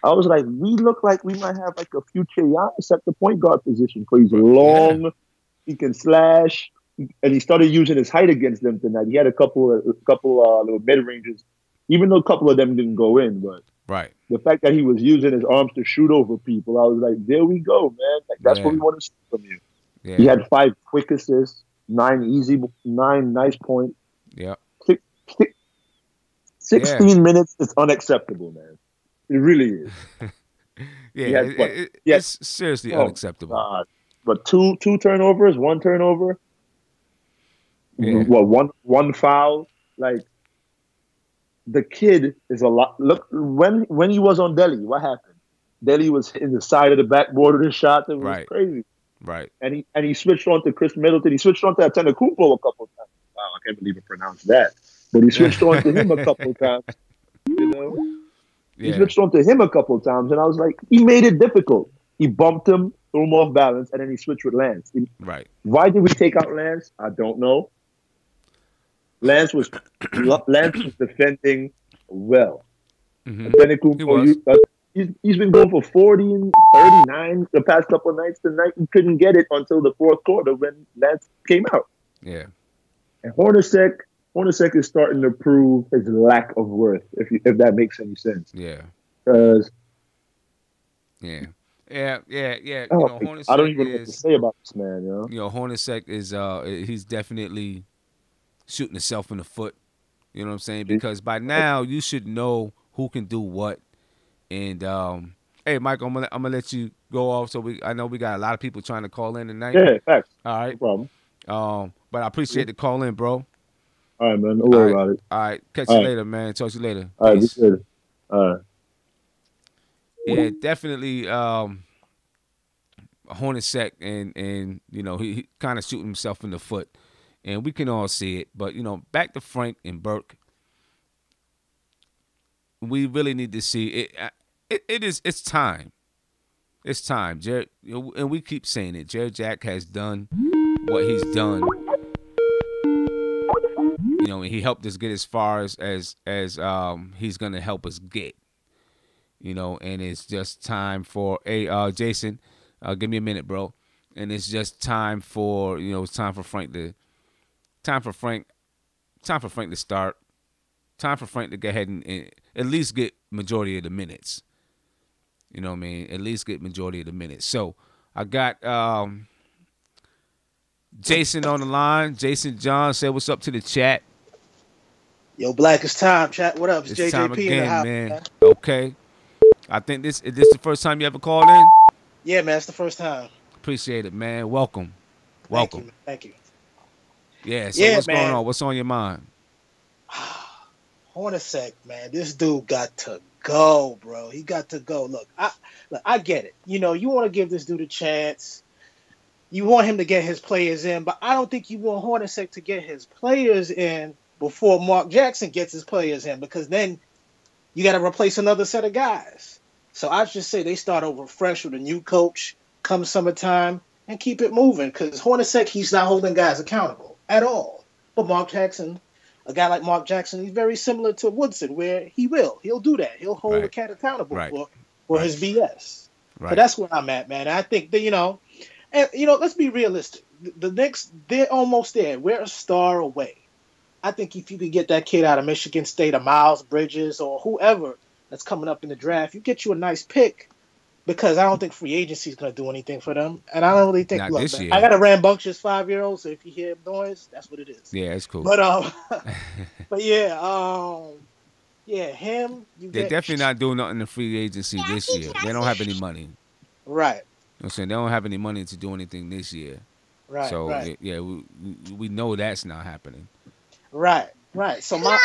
I was like, we look like we might have like a future Giannis at the point guard position because he's long, he can slash, and he started using his height against them tonight. He had a couple little mid ranges, even though a couple of them didn't go in. But the fact that he was using his arms to shoot over people, I was like, there we go, man. Like that's what we want to see from you. Yeah. He had 5 quick assists, 9 nice points. Yeah. 16 minutes is unacceptable, man. It really is. It's seriously unacceptable. But two turnovers, 1 turnover. Yeah. One foul. Like the kid is a lot. Look, when he was on Delhi, what happened? Delhi was hitting the side of the backboard of the shot. It was crazy. Right. And he switched on to Chris Middleton. He switched on to Antetokounmpo a couple of times. Wow, I can't believe I pronounced that. But he switched on to him a couple of times. You know? He switched on to him a couple of times, and I was like, he made it difficult. He bumped him, threw him off balance, and then he switched with Lance. Why did we take out Lance? I don't know. Lance was defending well. Mm-hmm. He's been going for 40 and 39 the past couple of nights. Tonight he couldn't get it until the fourth quarter when Lance came out. Yeah. And Hornacek is starting to prove his lack of worth, if that makes any sense. Yeah. Because Yeah. Hornacek I don't even know what to say about this man. Hornacek is he's definitely shooting himself in the foot. You know what I'm saying? Because by now you should know who can do what. And hey, Mike, I'm gonna let you go off. So I know we got a lot of people trying to call in tonight. Yeah, facts. All right, no problem. But I appreciate the call in, bro. All right, man. Don't worry about it. All right, catch you later, man. Talk to you later. All right, be good. All right. Yeah, definitely. Hornacek and he kind of shooting himself in the foot, and we can all see it. But back to Frank and Burke. We really need to see it. It's time. It's time. Jared, and we keep saying it. Jared Jack has done what he's done. And he helped us get as far as he's gonna help us get. And it's just time for Jason. Give me a minute, bro. And it's just time for it's time for Frank to start. Time for Frank to go ahead and at least get majority of the minutes. You know what I mean? At least get majority of the minutes. So I got Jason on the line. Jason John said what's up to the chat. Yo, Black, it's time, chat. What up? It's JJP time again, in the house, man. Okay. I think is this the first time you ever called in? Yeah, man, it's the first time. Appreciate it, man. Welcome. Thank you. Yeah, so what's going on? What's on your mind? Hornacek, man, this dude got to go, bro. He got to go. Look, I get it. You want to give this dude a chance. You want him to get his players in, but I don't think you want Hornacek to get his players in before Mark Jackson gets his players in, because then you got to replace another set of guys. So I just say they start over fresh with a new coach come summertime and keep it moving, because Hornacek, he's not holding guys accountable at all. But Mark Jackson, a guy like Mark Jackson, he's very similar to Woodson, where he'll do that. He'll hold the cat accountable for his BS. Right. But that's where I'm at, man. I think that, let's be realistic. The Knicks, they're almost there. We're a star away. I think if you could get that kid out of Michigan State, or Miles Bridges, or whoever that's coming up in the draft, you get you a nice pick, because I don't think free agency is going to do anything for them. And I don't really think, I got a rambunctious 5-year-old, so if you hear noise, that's what it is. Yeah, it's cool. But, but yeah, Yeah, him. You They're get definitely not doing nothing in free agency this year. They don't have any money. You know right, what I'm saying? They don't have any money to do anything this year. right, So, right, yeah, we know that's not happening. right, right. So my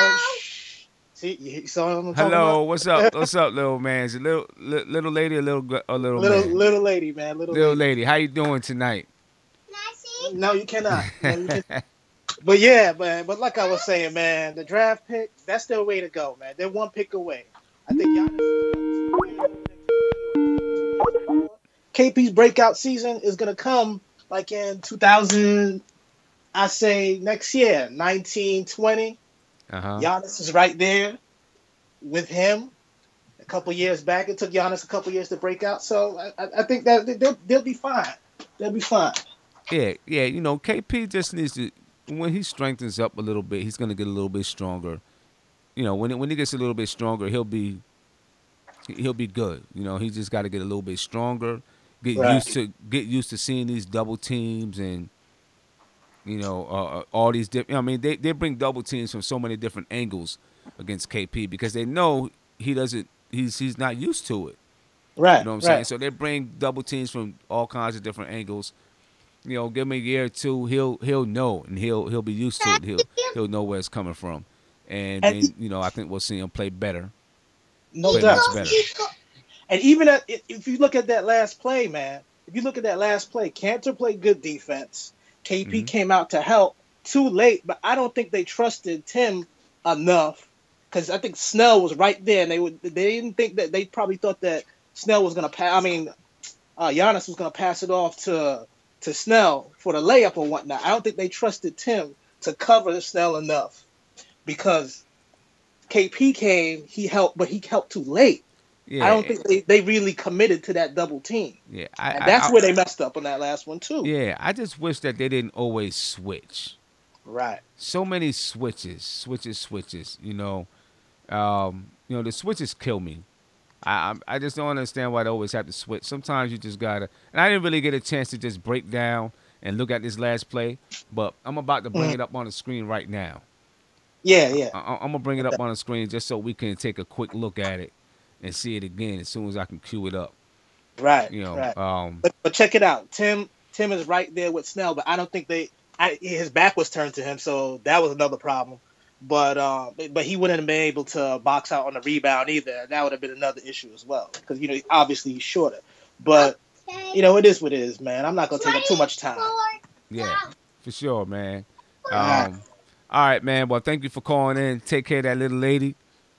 see, you saw what I'm talking Hello, about? what's up? What's up, little man? Is it little lady or little man? Little lady, man, little Little lady. lady, how you doing tonight? No, you cannot. No, you can. But yeah, but like I was saying, man, the draft pick, that's their way to go, man. They're one pick away. I think Giannis is what, 2 years over next 2 years before. KP's breakout season is gonna come like in 2000. I say next year, 1920. Uh-huh. Giannis is right there with him. A couple years back, it took Giannis a couple years to break out, so I think that they'll be fine. They'll be fine. Yeah, you know, KP just needs to, when he strengthens up a little bit, he's gonna get a little bit stronger. You know, when he gets a little bit stronger, he'll be good. You know, he just got to get a little bit stronger, get Right. used to seeing these double teams and you know all these different. I mean, they bring double teams from so many different angles against KP because they know he doesn't. He's not used to it. Right. You know what I'm right. saying? So they bring double teams from all kinds of different angles. You know, give him a year or two, he'll know and he'll be used to it. He'll know where it's coming from, and And then you know I think we'll see him play better, no play doubt. much better. And even if you look at that last play, man, if you look at that last play, Cantor played good defense. KP came out to help too late, but I don't think they trusted Tim enough because I think Snell was right there, and they didn't think that they probably thought that Snell was gonna pass. I mean, Giannis was gonna pass it off to Snell for the layup or whatnot. I don't think they trusted Tim to cover Snell enough because KP came, he helped, but he helped too late. Yeah, I don't think they really committed to that double team. Yeah, And that's where they messed up on that last one too. Yeah, I just wish that they didn't always switch. Right. So many switches. You know, the switches kill me. I just don't understand why they always have to switch. Sometimes you just gotta. And I didn't really get a chance to just break down and look at this last play, but I'm about to bring it up on the screen right now. Yeah. I'm gonna bring it up on the screen just so we can take a quick look at it and see it again as soon as I can cue it up. Right. You know, right. But check it out. Tim is right there with Snell, but I don't think his back was turned to him, so that was another problem. But he wouldn't have been able to box out on the rebound either. That would have been another issue as well because obviously he's shorter. But it is what it is, man. I'm not gonna take up too much time. Yeah, for sure, man. All right, man. Well, thank you for calling in. Take care of that little lady.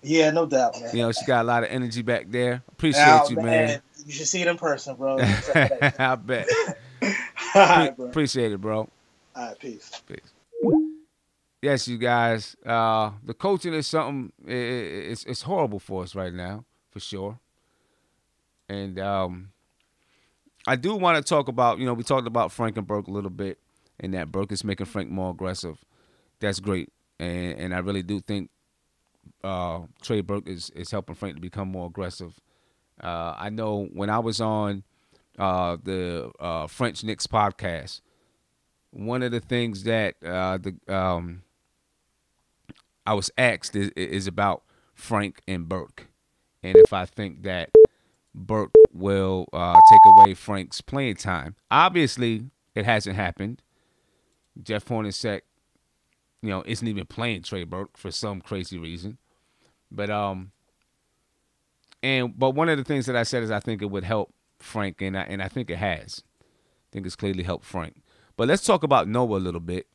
Yeah, no doubt, man. You know, she got a lot of energy back there. Appreciate you, man. You should see it in person, bro. I bet. All right, bro. Appreciate it, bro. All right, peace. Yes, you guys. The coaching is something. It's horrible for us right now, for sure. And I do want to talk about. We talked about Frank and Burke a little bit, and that Burke is making Frank more aggressive. That's great, and I really do think Trey Burke is helping Frank to become more aggressive. I know when I was on the French Knicks podcast, one of the things that I was asked is about Frank and Burke, and if I think that Burke will take away Frank's playing time. Obviously, it hasn't happened. Jeff Hornacek, isn't even playing Trey Burke for some crazy reason. But one of the things that I said is I think it would help Frank, and I think it has. I think it's clearly helped Frank. But let's talk about Noah a little bit.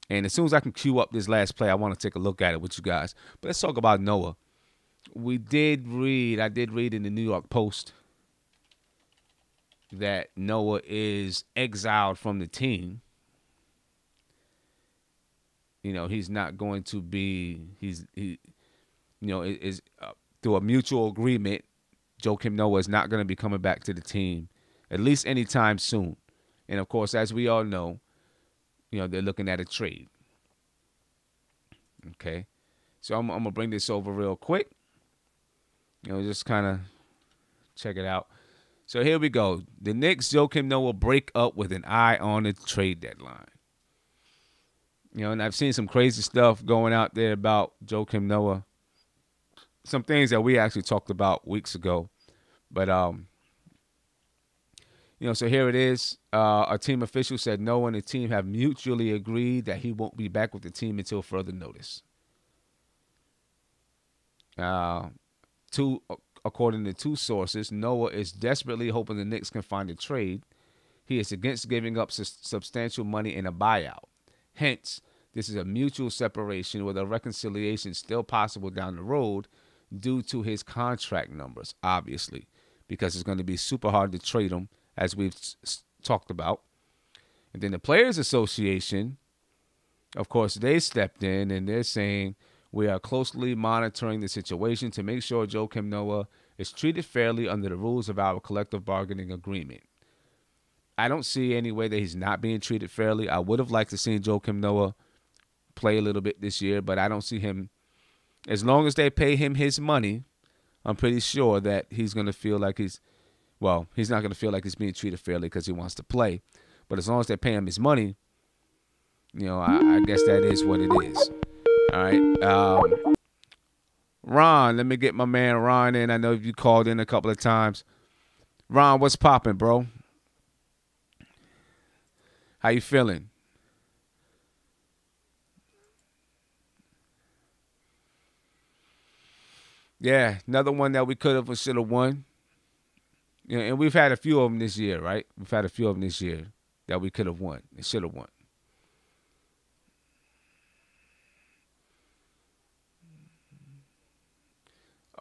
And as soon as I can cue up this last play, I want to take a look at it with you guys. But let's talk about Noah. I did read in the New York Post that Noah is exiled from the team. He's not going to be. Is through a mutual agreement, Joakim Noah is not going to be coming back to the team, at least anytime soon. And of course, as we all know, they're looking at a trade. Okay, so I'm gonna bring this over real quick. Just kind of check it out. So here we go. The Knicks, Joakim Noah break up with an eye on the trade deadline. And I've seen some crazy stuff going out there about Joakim Noah. some things that we actually talked about weeks ago. But so here it is. A team official said Noah and the team have mutually agreed that he won't be back with the team until further notice. According to two sources, Noah is desperately hoping the Knicks can find a trade. He is against giving up substantial money in a buyout. Hence, this is a mutual separation with a reconciliation still possible down the road due to his contract numbers, obviously, because it's going to be super hard to trade him, as we've talked about. And then the Players Association, of course, they stepped in and they're saying, we are closely monitoring the situation to make sure Joakim Noah is treated fairly under the rules of our collective bargaining agreement. I don't see any way that he's not being treated fairly. I would have liked to see Joakim Noah play a little bit this year, but I don't see him. As long as they pay him his money, I'm pretty sure that he's going to feel like he's not going to feel like he's being treated fairly because he wants to play. But as long as they pay him his money, I guess that is what it is. All right. Ron, let me get my man Ron in. I know you called in a couple of times. Ron, what's popping, bro? How you feeling? Yeah, another one that we could have or should have won. And we've had a few of them this year, right? We've had a few of them this year that we could have won and should have won.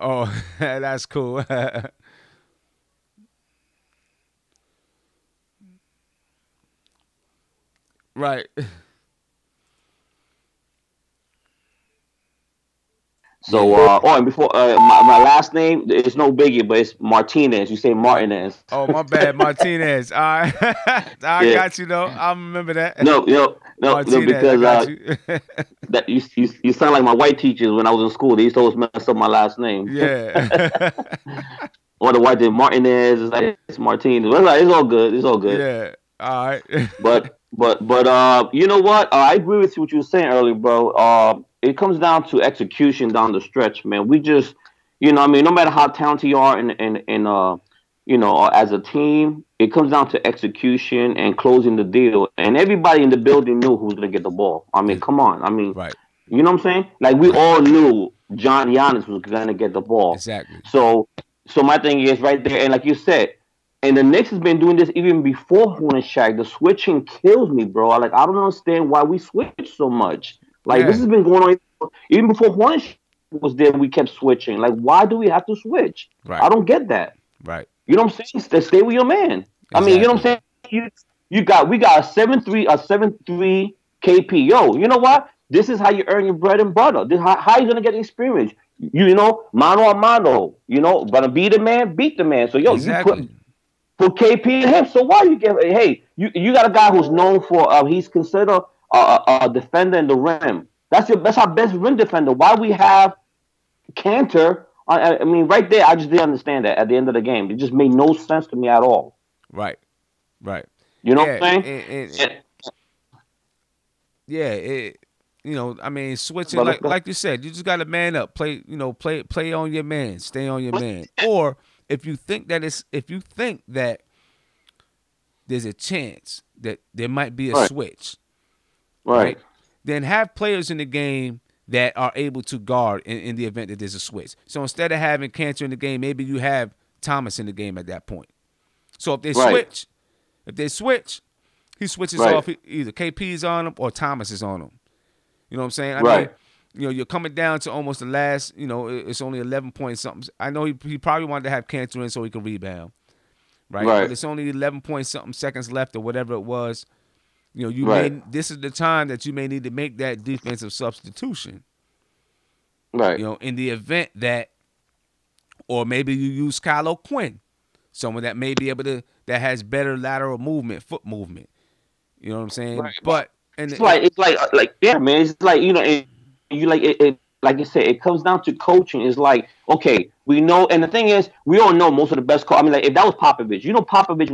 Oh, that's cool. Right. So, and before my last name is no biggie, but it's Martinez. You say Martinez. Oh, my bad, Martinez. All right, I got you though. I remember that. No, Martinez, because that you sound like my white teachers when I was in school. They used to always mess up my last name. Yeah. Or the white did Martinez. It's Martinez. It's all good. It's all good. Yeah. All right. But you know what? I agree with you what you were saying earlier, bro. It comes down to execution down the stretch, man. We just, no matter how talented you are as a team, it comes down to execution and closing the deal. And everybody in the building knew who was going to get the ball. I mean, come on. I mean, right. You know what I'm saying? Like, we all knew Giannis was going to get the ball. Exactly. So my thing is right there. And like you said, and the Knicks has been doing this even before Hornacek. The switching kills me, bro. I don't understand why we switch so much. Like, this has been going on even before Hornacek was there. We kept switching. Like, why do we have to switch? Right. I don't get that. Right. You know what I'm saying? Stay with your man. Exactly. I mean, you know what I'm saying? We got a 7-3 KP. Yo, you know what? This is how you earn your bread and butter. This how you gonna get experience. Mano a mano. Gonna be the man, beat the man. So exactly. You put KP in him. So why you get? Hey, you got a guy who's known for he's considered a defender in the rim. That's our best rim defender. Why we have Cantor? I mean, right there, I just didn't understand that at the end of the game. It just made no sense to me at all. Right. Right. You know what I'm saying? I mean, switching like you said, you just got to man up, play on your man, stay on your man. Or if you think that there's a chance that there might be a switch, right? Then have players in the game that are able to guard in the event that there's a switch. So instead of having Cantor in the game, maybe you have Thomas in the game at that point. So if they switch, he switches off. Either KP's on him or Thomas is on him. You know what I'm saying? I mean, you're coming down to almost the last. It's only 11 point something. I know he probably wanted to have Cantor in so he could rebound, right? But it's only 11 point something seconds left or whatever it was. This is the time that you may need to make that defensive substitution. Right. In the event that, or maybe you use Kylo Quinn, someone that may be able to, that has better lateral movement, foot movement. You know what I'm saying? Right. But it's like yeah, man. It's like like you said, it comes down to coaching. It's like, okay, we know, and the thing is, we all know most of the best. I mean, like if that was Popovich, Popovich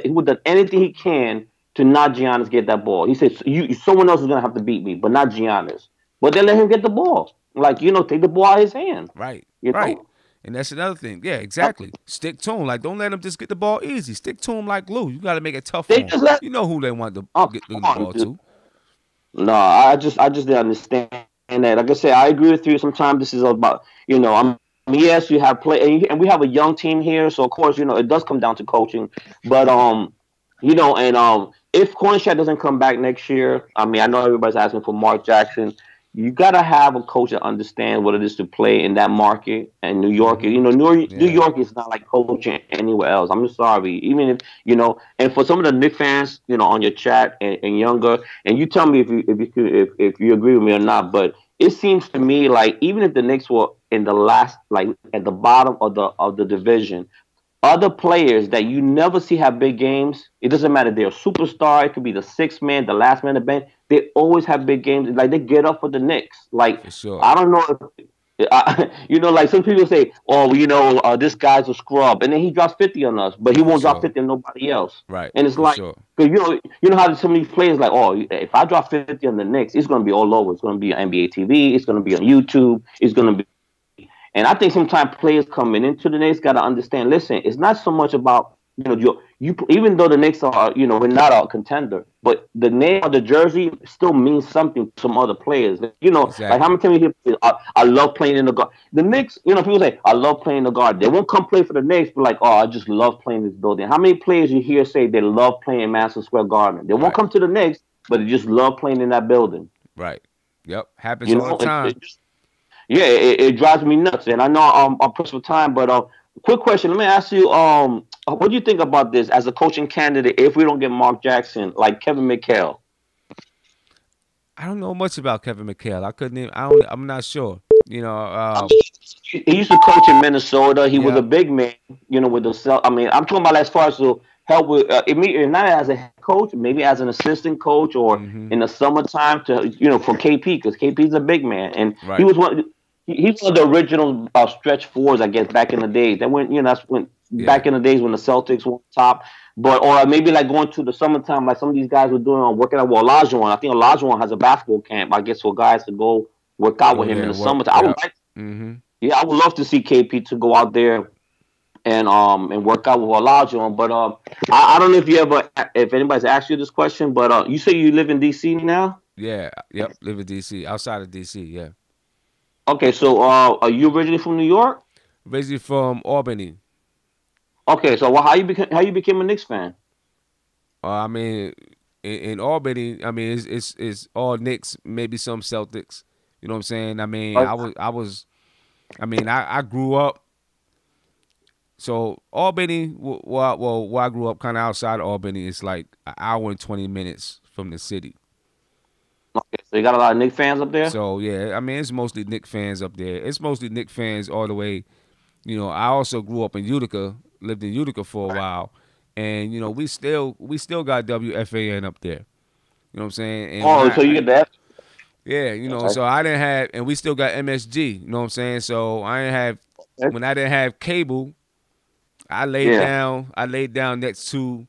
he would have done anything he can to not Giannis get that ball. He said, someone else is going to have to beat me, but not Giannis. But they let him get the ball. Like, take the ball out of his hand. Right. You Right. know? And that's another thing. Yeah, exactly. Stick to him. Like, don't let him just get the ball easy. Stick to him like glue. You got to make it tough They on him. just let. You know who they want to Oh, get the come on, ball dude. to. No, I just didn't understand that. Like I said, I agree with you. Sometimes this is about, yes, you have play, and we have a young team here, so of course, it does come down to coaching. But if Cornshaw doesn't come back next year, I mean, I know everybody's asking for Mark Jackson. You gotta have a coach that understands what it is to play in that market. And New York, New York is not like coaching anywhere else. I'm sorry, even if and for some of the Knicks fans, on your chat and younger, and you tell me if you agree with me or not. But it seems to me like even if the Knicks were in the last, like at the bottom of the division, other players that you never see have big games. It doesn't matter. They're a superstar. It could be the sixth man, the last man to bench. They always have big games. Like they get up for the Knicks. Like For sure. I don't know if like some people say, oh, this guy's a scrub, and then he drops 50 on us, but he won't drop 50 on nobody else. Right. And it's For like, sure. cause how some of these players like, oh, if I drop 50 on the Knicks, it's gonna be all over. It's gonna be on NBA TV. It's gonna be on YouTube. It's gonna be. And I think sometimes players coming into the Knicks got to understand. Listen, it's not so much about you. Even though the Knicks are we're not a contender, but the name of the jersey still means something to some other players. Exactly. Like how many times you hear, I love playing in the guard. The Knicks, people say I love playing in the guard. They won't come play for the Knicks, but like, oh, I just love playing in this building. How many players you hear say they love playing in Madison Square Garden? They won't come to the Knicks, but they just love playing in that building. Right. Yep. Happens all the time. It drives me nuts, and I know I'm pressed for time. But quick question: let me ask you, what do you think about this as a coaching candidate if we don't get Mark Jackson, like Kevin McHale? I don't know much about Kevin McHale. I couldn't even. I'm not sure. He used to coach in Minnesota. He was a big man, with the. I mean, I'm talking about as far as to help with not as a head coach, maybe as an assistant coach, or in the summertime to for KP, because KP's a big man, and he was one. He's one of the original stretch fours, I guess, back in the days. That went, back in the days when the Celtics were top. But or maybe like going to the summertime, like some of these guys were doing, working out with Olajuwon. I think Olajuwon has a basketball camp, I guess, for guys to go work out with him in the summertime. I would love to see KP to go out there and work out with Olajuwon. But I don't know if anybody's asked you this question, but you say you live in DC now? Yeah. Yep. Live in DC, outside of DC. Yeah. Okay, so are you originally from New York? Originally from Albany. Okay, so how you became a Knicks fan? I mean, in Albany, I mean it's all Knicks, maybe some Celtics. You know what I'm saying? I mean, I grew up. So Albany, where I grew up, kind of outside of Albany, it's like an hour and 20 minutes from the city. Okay, so you got a lot of Knicks fans up there? So, yeah, I mean, it's mostly Knicks fans up there. It's mostly Knicks fans all the way. I also grew up in Utica, lived in Utica for a while. And, we still got WFAN up there. You know what I'm saying? And so you get that? Yeah, okay. So I didn't have, and we still got MSG, you know what I'm saying? So I didn't have, when I didn't have cable, I laid down next to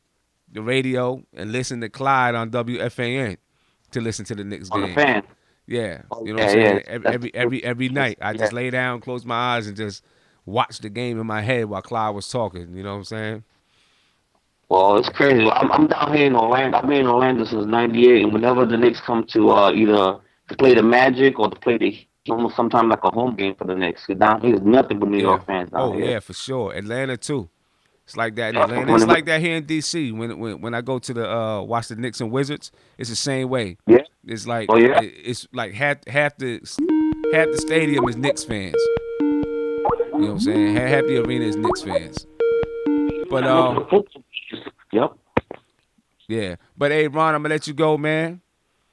the radio and listened to Clyde on WFAN. To listen to the Knicks game. On the fan. Yeah. You know what I'm saying? Every night. I just lay down, close my eyes, and just watch the game in my head while Clyde was talking. You know what I'm saying? Well, it's crazy. I'm down here in Orlando. I've been in Orlando since '98, and whenever the Knicks come to either to play the Magic or to play the almost sometimes like a home game for the Knicks. Down here, there's nothing but New York fans down here. Oh, yeah, for sure. Atlanta, too. It's like that in Atlanta. It's like that here in D.C. When I go to the watch the Knicks and Wizards, it's the same way. Yeah. It's like it's like half the stadium is Knicks fans. You know what I'm saying? Half the arena is Knicks fans. But yep. Yeah. But hey, Ron, I'm gonna let you go, man.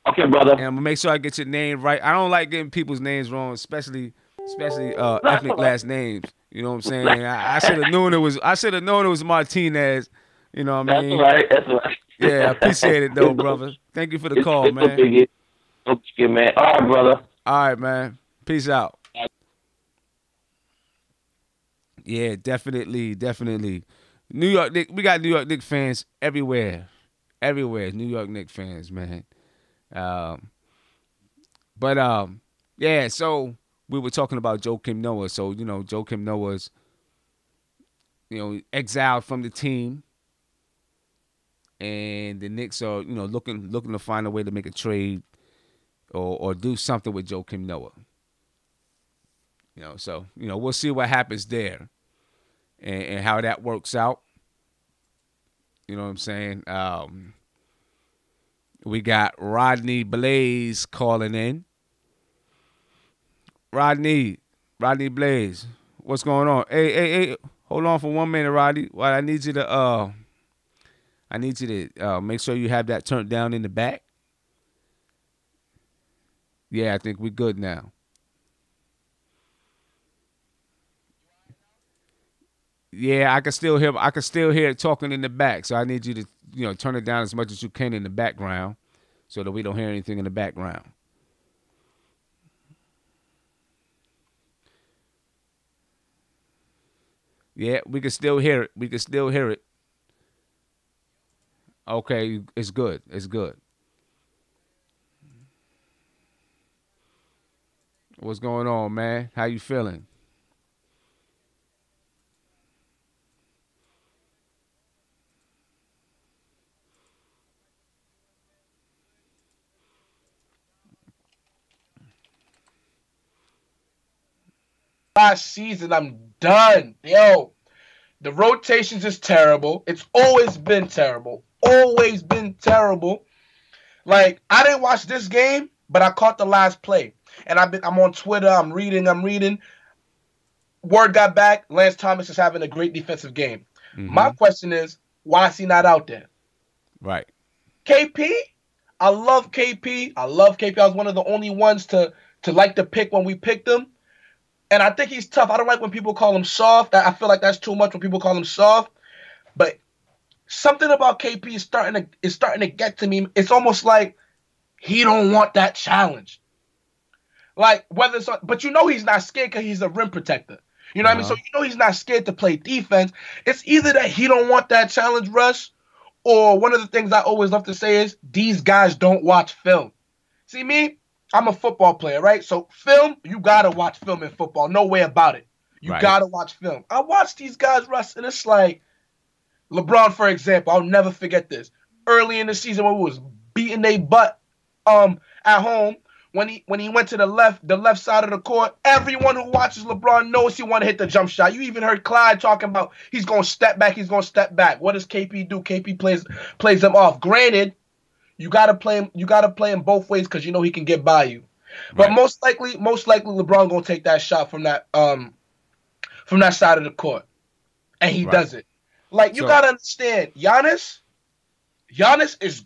Okay, brother. And I'm gonna make sure I get your name right. I don't like getting people's names wrong, especially ethnic last names. You know what I'm saying? I should have known it was Martinez. You know what I mean? That's right. Yeah, I appreciate it though, brother. Thank you for the call, man. Okay, man. All right, brother. All right, man. Peace out. Yeah, definitely. New York Knicks, we got New York Knicks fans everywhere. New York Knicks fans, man. Yeah, so we were talking about Joakim Noah. So, Joakim Noah's, exiled from the team. And the Knicks are, looking to find a way to make a trade or do something with Joakim Noah. So, we'll see what happens there and how that works out. You know what I'm saying? We got Rodney Blaze calling in. Rodney Blaze, what's going on? Hey, hold on for 1 minute, Rodney. Well, I need you to make sure you have that turned down in the back. Yeah, I think we're good now. Yeah, I can still hear it talking in the back. So I need you to, turn it down as much as you can in the background so that we don't hear anything in the background. Yeah, we can still hear it. Okay, it's good. What's going on, man? How you feeling? Last season, I'm done. Yo, the rotations is terrible. It's always been terrible. Like, I didn't watch this game, but I caught the last play. And I'm on Twitter, I'm reading. Word got back, Lance Thomas is having a great defensive game. Mm-hmm. My question is, why is he not out there? Right. KP? I love KP. I was one of the only ones to like to pick when we picked him. And I think he's tough. I don't like when people call him soft. I feel like that's too much when people call him soft. But something about KP is starting to get to me. It's almost like he don't want that challenge. Like, but he's not scared because he's a rim protector. You know what I mean? So he's not scared to play defense. It's either that he don't want that challenge, Russ, or one of the things I always love to say is these guys don't watch film. See me? I'm a football player, right? So film, you got to watch film in football. No way about it. You got to watch film. I watch these guys, Russ, and it's like LeBron, for example. I'll never forget this. Early in the season when we was beating their butt at home, when he went to the left side of the court, everyone who watches LeBron knows he want to hit the jump shot. You even heard Clyde talking about he's going to step back. What does KP do? KP plays them off. Granted, you gotta play him both ways because he can get by you. But most likely LeBron gonna take that shot from that side of the court, and he does it. Like, you gotta understand, Giannis is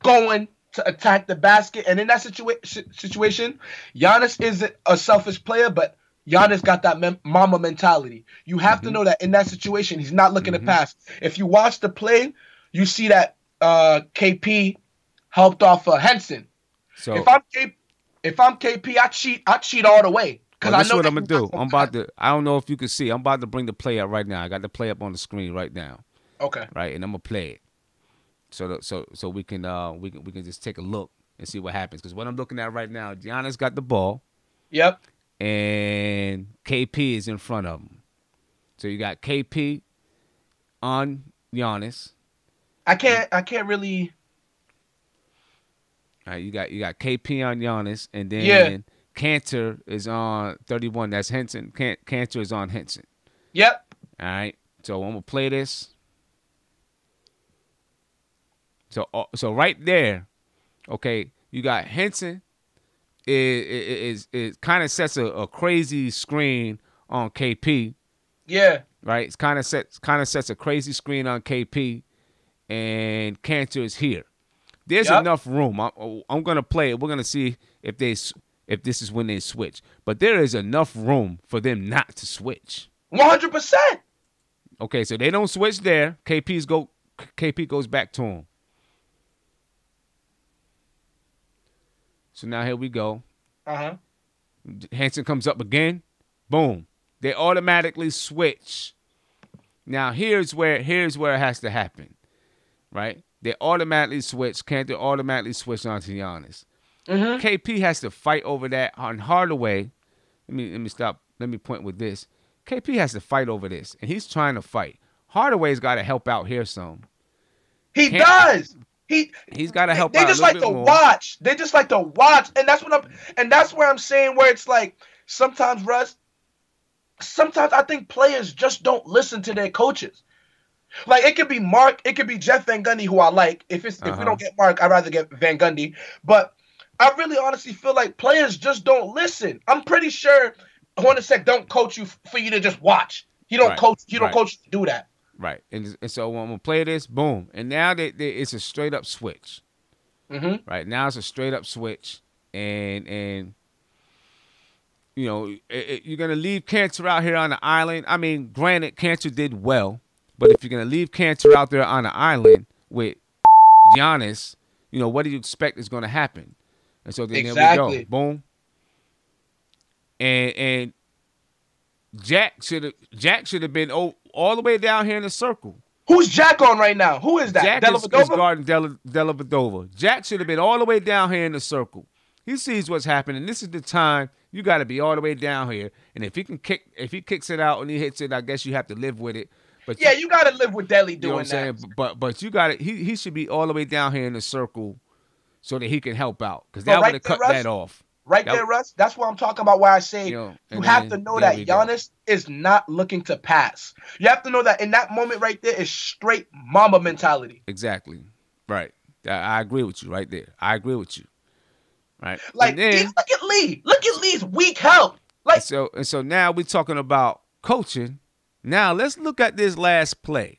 going to attack the basket, and in that situation, Giannis isn't a selfish player, but Giannis got that mama mentality. You have to know that in that situation, he's not looking to pass. If you watch the play, you see that KP helped off Henson. So if I'm KP, I cheat all the way. Well, that's what I'm gonna do. I don't know if you can see. I'm about to bring the play up right now. I got the play up on the screen right now. Okay. Right, and I'm gonna play it. So we can just take a look and see what happens. Because what I'm looking at right now, Giannis got the ball. Yep. And KP is in front of him. So you got KP on Giannis. I can't really. All right, you got KP on Giannis, and then Cantor is on 31. That's Henson. Cantor is on Henson. Yep. All right. So I'm gonna play this. So right there, okay, you got Henson. It kind of sets a crazy screen on KP. Yeah. Right. It's kind of sets a crazy screen on KP. And Cantor is here. There's enough room. I'm gonna play it. We're gonna see if this is when they switch. But there is enough room for them not to switch. 100%. Okay, so they don't switch there. KP goes back to him. So now here we go. Henson comes up again. Boom. They automatically switch. Now here's where it has to happen. Right? They automatically switch. Cantor automatically switch onto Giannis. KP has to fight over that on Hardaway Let me point with this. KP has to fight over this, and he's trying to fight. Hardaway's got to help out here some. He does. He's got to help they out. Just a little like bit to more. watch. They just like to watch, and that's where I'm saying where it's like sometimes, Russ. Sometimes I think players just don't listen to their coaches. Like it could be Mark, it could be Jeff Van Gundy, who I like. If we don't get Mark, I'd rather get Van Gundy. But I really honestly feel like players just don't listen. I'm pretty sure Hornacek don't coach you for you to just watch. He don't coach. He don't coach you to do that. Right, and so when we play this, boom, and now it's a straight up switch. Mm-hmm. Right now it's a straight up switch, and you know you're gonna leave Cantor out here on the island. I mean, granted, Cantor did well, but if you're gonna leave Cantor out there on the island with Giannis, you know what do you expect is gonna happen? And so then there we go, boom, and Jack should have been all the way down here in the circle. Who's Jack on right now? Who is that? Jack is guarding Dellavedova. Jack should have been all the way down here in the circle. He sees what's happening. This is the time you got to be all the way down here. And if he kicks it out and he hits it, I guess you have to live with it. But yeah, you got to live with Delly doing you know what I'm saying? But you got to. He should be all the way down here in the circle so that he can help out because that would have cut that off. Right there, Russ. That's what I'm talking about. Where I say you have to know that Giannis is not looking to pass. You have to know that in that moment right there is straight Mamba mentality. Exactly. Right. I agree with you right there. I agree with you. Right. Like then, look at Lee. Look at Lee's weak help. Like so now we're talking about coaching. Now let's look at this last play.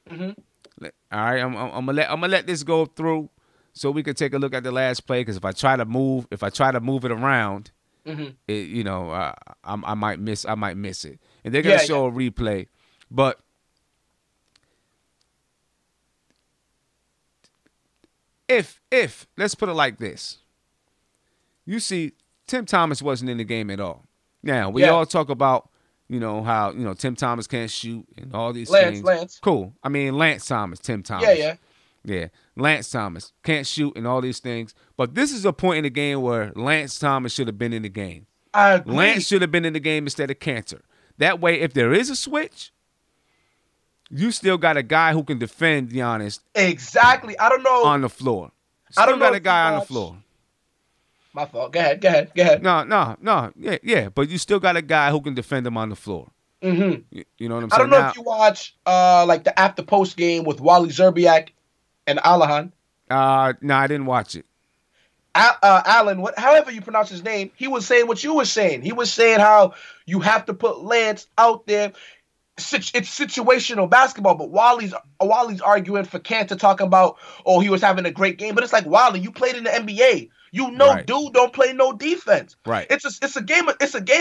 Mm-hmm. All right. I'm gonna let this go through. So we can take a look at the last play because if I try to move it around, I might miss it, and they're gonna show a replay. But if let's put it like this, you see, Tim Thomas wasn't in the game at all. Now we all talk about how Tim Thomas can't shoot and all these things. Lance. Cool. I mean Lance Thomas, Tim Thomas. Yeah, Lance Thomas can't shoot and all these things. But this is a point in the game where Lance Thomas should have been in the game. I agree. Lance should have been in the game instead of Cantor. That way, if there is a switch, you still got a guy who can defend Giannis. Exactly. I don't know. On the floor. Still got a guy on the floor. My fault. Go ahead. No. Yeah. But you still got a guy who can defend him on the floor. Mm-hmm. You know what I'm saying? I don't know if you watch like the after post game with Wally Zerbiak and Alahan. No, I didn't watch it. Allen, however you pronounce his name, he was saying what you were saying. He was saying how you have to put Lance out there. It's situational basketball, but Wally's arguing for Cantor, talking about, he was having a great game. But it's like, Wally, you played in the NBA. Dude don't play no defense. Right. It's a game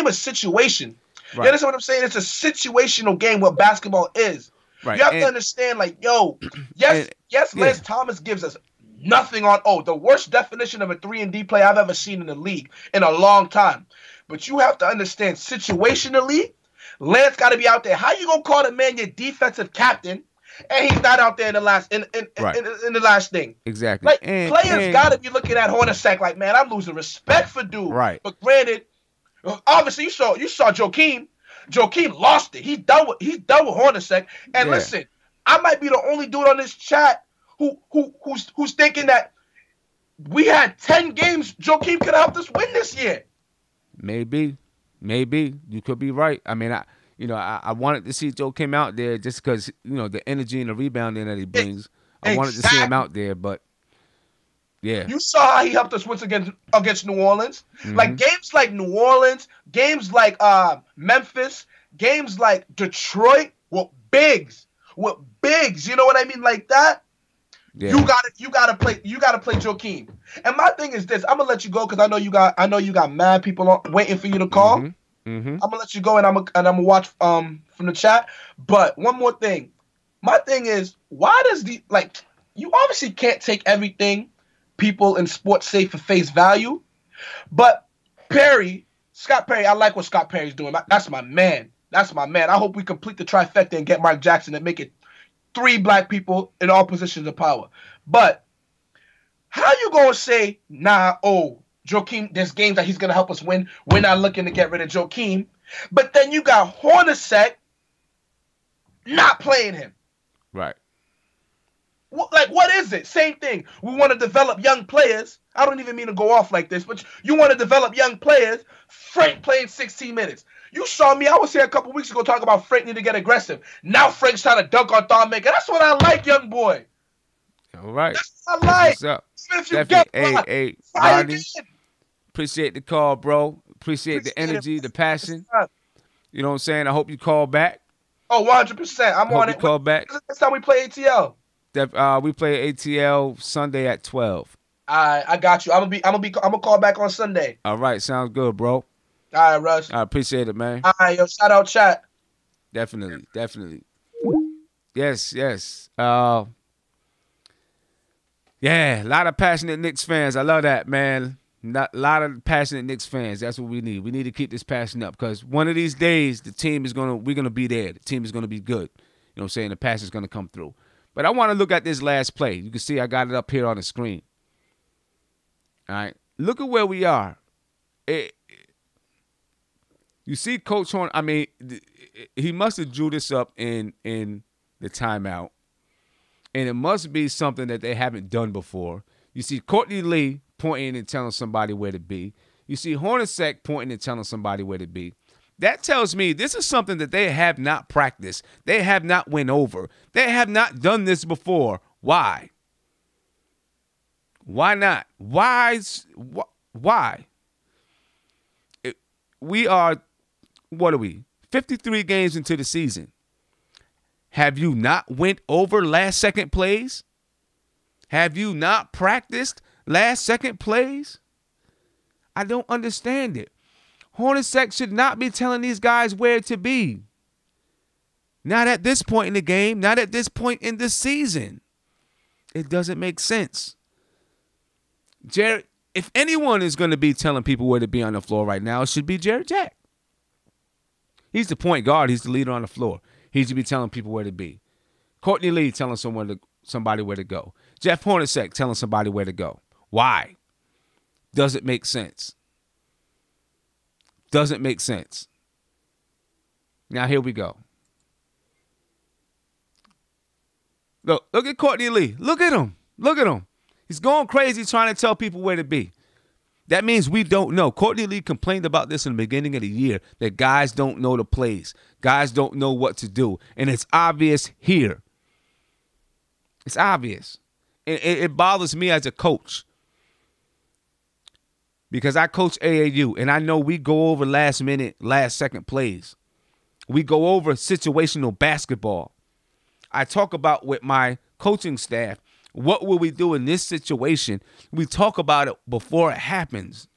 of situation. Right. You understand what I'm saying? It's a situational game, what basketball is. Right. You have to understand, like, Lance Thomas gives us nothing on the worst definition of a 3-and-D play I've ever seen in the league in a long time. But you have to understand, situationally, Lance got to be out there. How you gonna call the man your defensive captain, and he's not out there in the last in the last thing? Exactly. Like players got to be looking at Hornacek like, man, I'm losing respect for dude. Right. But granted, obviously you saw Joakim. Joakim lost it. He's done with Hornacek. And listen, I might be the only dude on this chat who's thinking that we had 10 games Joakim could have helped us win this year. Maybe you could be right. I mean, I wanted to see Joakim out there just because the energy and the rebounding that he brings. I wanted to see him out there, but yeah. You saw how he helped us win against New Orleans. Mm-hmm. Like games like New Orleans, games like Memphis, games like Detroit with bigs. You know what I mean? Like that. Yeah. You gotta play Joakim. And my thing is this: I'm gonna let you go because I know you got mad people waiting for you to call. Mm-hmm. Mm-hmm. I'm gonna let you go and I'm gonna watch from the chat. But one more thing, my thing is, why does you obviously can't take everything people in sports say for face value, but Scott Perry, I like what Scott Perry's doing. That's my man. I hope we complete the trifecta and get Mark Jackson and make it 3 black people in all positions of power. But how you gonna say, Joakim, there's games that he's going to help us win. We're not looking to get rid of Joakim. But then you got Hornacek not playing him. Right. What is it? Same thing. We want to develop young players. I don't even mean to go off like this, but you want to develop young players. Frank playing 16 minutes. You saw me. I was here a couple weeks ago talking about Frank need to get aggressive. Now Frank's trying to dunk on Thon Maker. That's what I like, young boy. All right. That's what I like. What's up? Even if you Definitely. get Hey, try Ronnie, again. appreciate the call, bro. Appreciate the energy, the passion. You know what I'm saying? I hope you call back. Oh, 100%. I'm Hope on you it. call back. When's the next time we play ATL? We play ATL Sunday at 12. I got you. I'm gonna call back on Sunday. All right, sounds good, bro. All right, Russ. I appreciate it, man. All right, yo, shout out chat. Definitely. Yes. Yeah, a lot of passionate Knicks fans. I love that, man. A lot of passionate Knicks fans. That's what we need. We need to keep this passion up because one of these days we're gonna be there. The team is gonna be good. You know what I'm saying? The passion is gonna come through. But I want to look at this last play. You can see I got it up here on the screen. All right. Look at where we are. You see Coach Horn, I mean, he must have drew this up in the timeout. And it must be something that they haven't done before. You see Courtney Lee pointing and telling somebody where to be. You see Hornacek pointing and telling somebody where to be. That tells me this is something that they have not practiced. They have not went over. They have not done this before. Why? Why not? Why? We are, what are we? 53 games into the season. Have you not went over last second plays? Have you not practiced last second plays? I don't understand it. Hornacek should not be telling these guys where to be. Not at this point in the game. Not at this point in the season. It doesn't make sense. Jared, if anyone is going to be telling people where to be on the floor right now, it should be Jared Jack. He's the point guard. He's the leader on the floor. He should be telling people where to be. Courtney Lee telling somebody where to go. Jeff Hornacek telling somebody where to go. Why? Doesn't make sense. Doesn't make sense. Now here we go. Look at Courtney Lee. Look at him. Look at him. He's going crazy trying to tell people where to be. That means we don't know. Courtney Lee complained about this in the beginning of the year, that guys don't know the plays. Guys don't know what to do. And it's obvious here. It's obvious. It bothers me as a coach. Because I coach AAU, and I know we go over last minute, last second plays. We go over situational basketball. I talk about with my coaching staff, what will we do in this situation? We talk about it before it happens.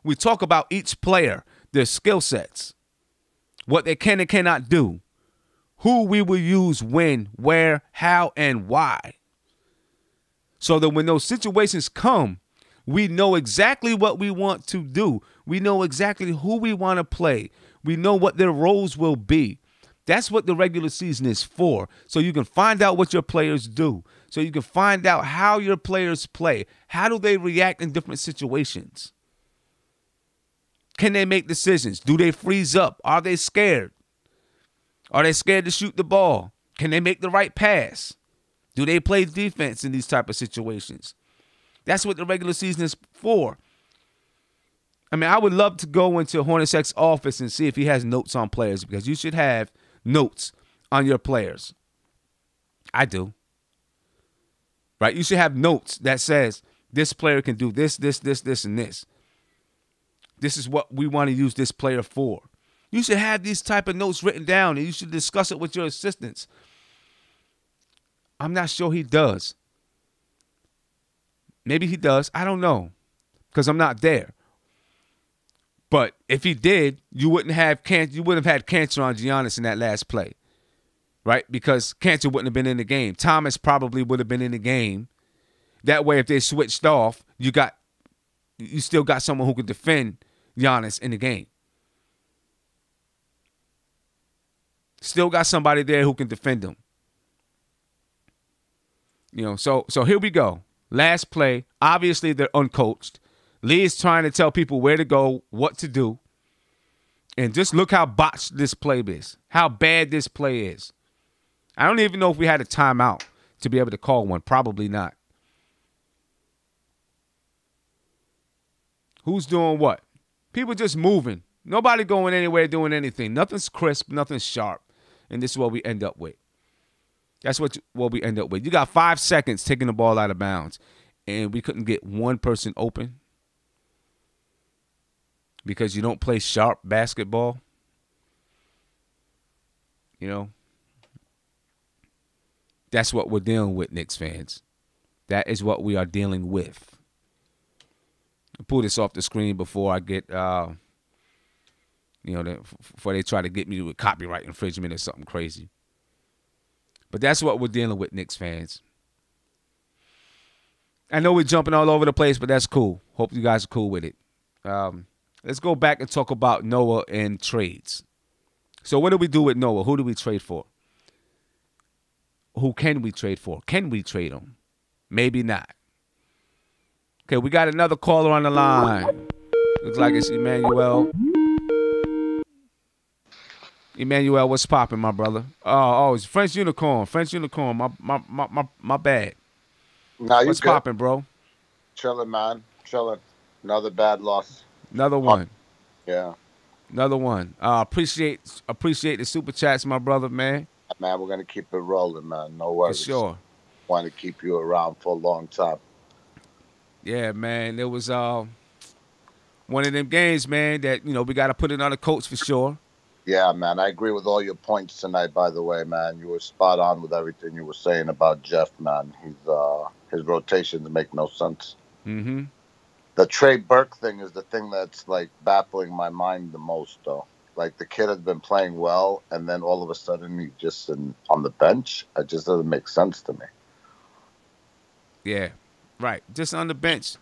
We talk about each player, their skill sets, what they can and cannot do, who we will use when, where, how, and why. So that when those situations come, we know exactly what we want to do. We know exactly who we want to play. We know what their roles will be. That's what the regular season is for. So you can find out what your players do. So you can find out how your players play. How do they react in different situations? Can they make decisions? Do they freeze up? Are they scared? Are they scared to shoot the ball? Can they make the right pass? Do they play defense in these type of situations? That's what the regular season is for. I mean, I would love to go into Hornacek's office and see if he has notes on players, because you should have notes on your players. I do. Right? You should have notes that says this player can do this, this, and this. This is what we want to use this player for. You should have these type of notes written down, and you should discuss it with your assistants. I'm not sure he does. Maybe he does. I don't know, because I'm not there. But if he did, you wouldn't have had Cancer on Giannis in that last play, right? Because Cancer wouldn't have been in the game. Thomas probably would have been in the game. That way, if they switched off, you still got someone who could defend Giannis in the game. Still got somebody there who can defend him. You know, so here we go. Last play. Obviously, they're uncoached. Lee is trying to tell people where to go, what to do. And just look how botched this play is, how bad this play is. I don't even know if we had a timeout to be able to call one. Probably not. Who's doing what? People just moving. Nobody going anywhere doing anything. Nothing's crisp, nothing's sharp. And this is what we end up with. That's what we end up with. You got 5 seconds taking the ball out of bounds, and we couldn't get one person open because you don't play sharp basketball. You know, that's what we're dealing with, Knicks fans. That is what we are dealing with. I'll pull this off the screen before I get, before they try to get me with copyright infringement or something crazy. But that's what we're dealing with, Knicks fans. I know we're jumping all over the place, but that's cool. Hope you guys are cool with it. Let's go back and talk about Noah and trades. So what do we do with Noah? Who do we trade for? Who can we trade for? Can we trade him? Maybe not. Okay, we got another caller on the line. Looks like it's Emmanuel. Emmanuel, what's popping, my brother? Oh, it's French Unicorn. French Unicorn. My bad. Nah, you what's popping, bro? Chilling, man. Chilling. Another bad loss. Another one. Yeah. Another one. Appreciate the super chats, my brother, man. Man, we're gonna keep it rolling, man. No worries. For sure. Want to keep you around for a long time. Yeah, man. It was one of them games, man, that, we got to put it on the coach for sure. Yeah, man. I agree with all your points tonight, by the way, man. You were spot on with everything you were saying about Jeff, man. His rotations make no sense. Mm-hmm. The Trey Burke thing is the thing that's, like, baffling my mind the most, though. Like, the kid has been playing well, and then all of a sudden he's just on the bench. It just doesn't make sense to me. Yeah. Right, just on the bench.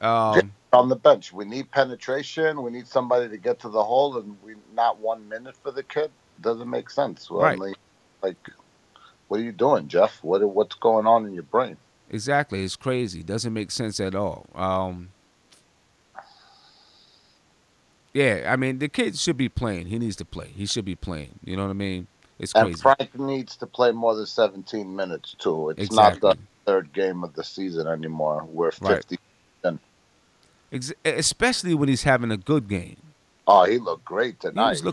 On the bench, we need penetration. We need somebody to get to the hole, and we not 1 minute for the kid. Doesn't make sense. Well, right. Like, what are you doing, Jeff? What's going on in your brain? Exactly, it's crazy. Doesn't make sense at all. Yeah, I mean, the kid should be playing. He needs to play. He should be playing. You know what I mean? It's crazy. And Frank needs to play more than 17 minutes too. It's exactly. not the third game of the season anymore. We're 50. Right. Especially when he's having a good game. Oh, he looked great tonight. He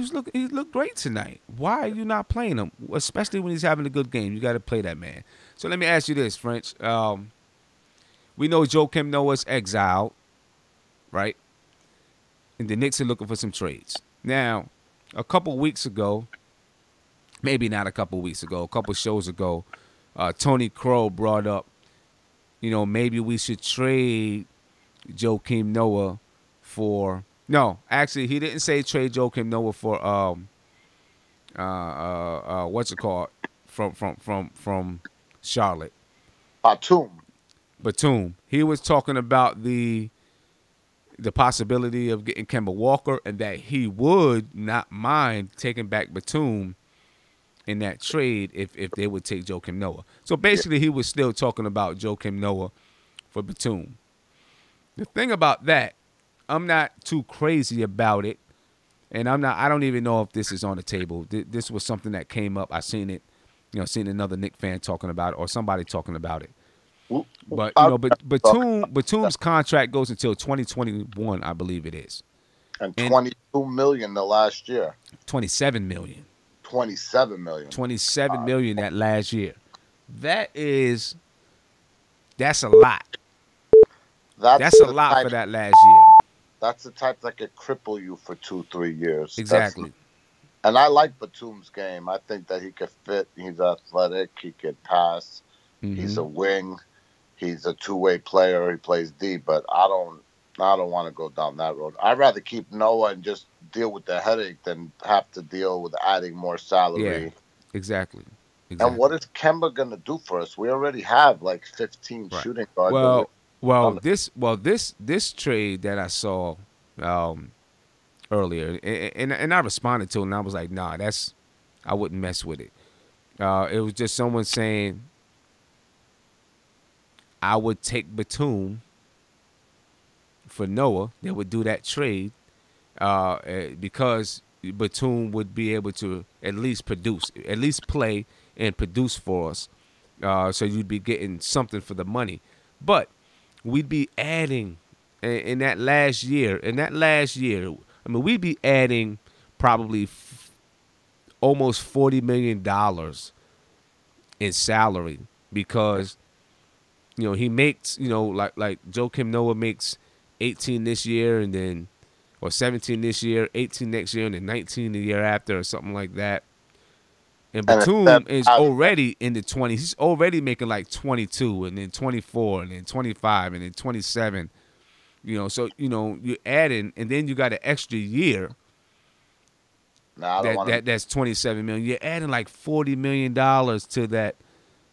looked great tonight. Why are you not playing him? Especially when he's having a good game. You got to play that man. So let me ask you this, French. We know Joakim Noah's exiled, right? And the Knicks are looking for some trades. Now, a couple weeks ago, maybe not a couple weeks ago, a couple shows ago, Tony Crow brought up, maybe we should trade Joakim Noah for. No, actually, he didn't say trade Joakim Noah for what's it called from Charlotte. Batum. He was talking about the possibility of getting Kemba Walker, and that he would not mind taking back Batum in that trade if they would take Joakim Noah. So basically, he was still talking about Joakim Noah for Batum. The thing about that, I'm not too crazy about it, and I don't even know if this is on the table. This was something that came up. I seen it, seen another Knicks fan talking about it, or somebody talking about it. But Batum's contract goes until 2021, I believe it is. And $22 million the last year. $27 million. $27 million. $27 million that last year. That's a lot. That's a lot for that last year. That's the type that could cripple you for 2-3 years. Exactly. And I like Batum's game. I think that he could fit. He's athletic. He could pass. Mm-hmm. He's a wing. He's a two-way player. He plays deep. But I don't want to go down that road. I'd rather keep Noah and just deal with the headache than have to deal with adding more salary. Yeah, exactly. And what is Kemba going to do for us? We already have like 15 shooting guards. This trade that I saw earlier, and I responded to it, and I was like, nah, I wouldn't mess with it. It was just someone saying I would take Batum for Noah, they would do that trade because Batum would be able to at least play and produce for us. So you'd be getting something for the money. But we'd be adding in that last year. I mean, we'd be adding probably almost $40 million in salary because he makes like Joakim Noah makes 18 this year and then or 17 this year, 18 next year, and then 19 the year after or something like that. And Batum is already in the 20s. He's already making like 22 and then 24 and then 25 and then 27. So you're adding, and then you got an extra year. That's $27 million. You're adding like $40 million to that,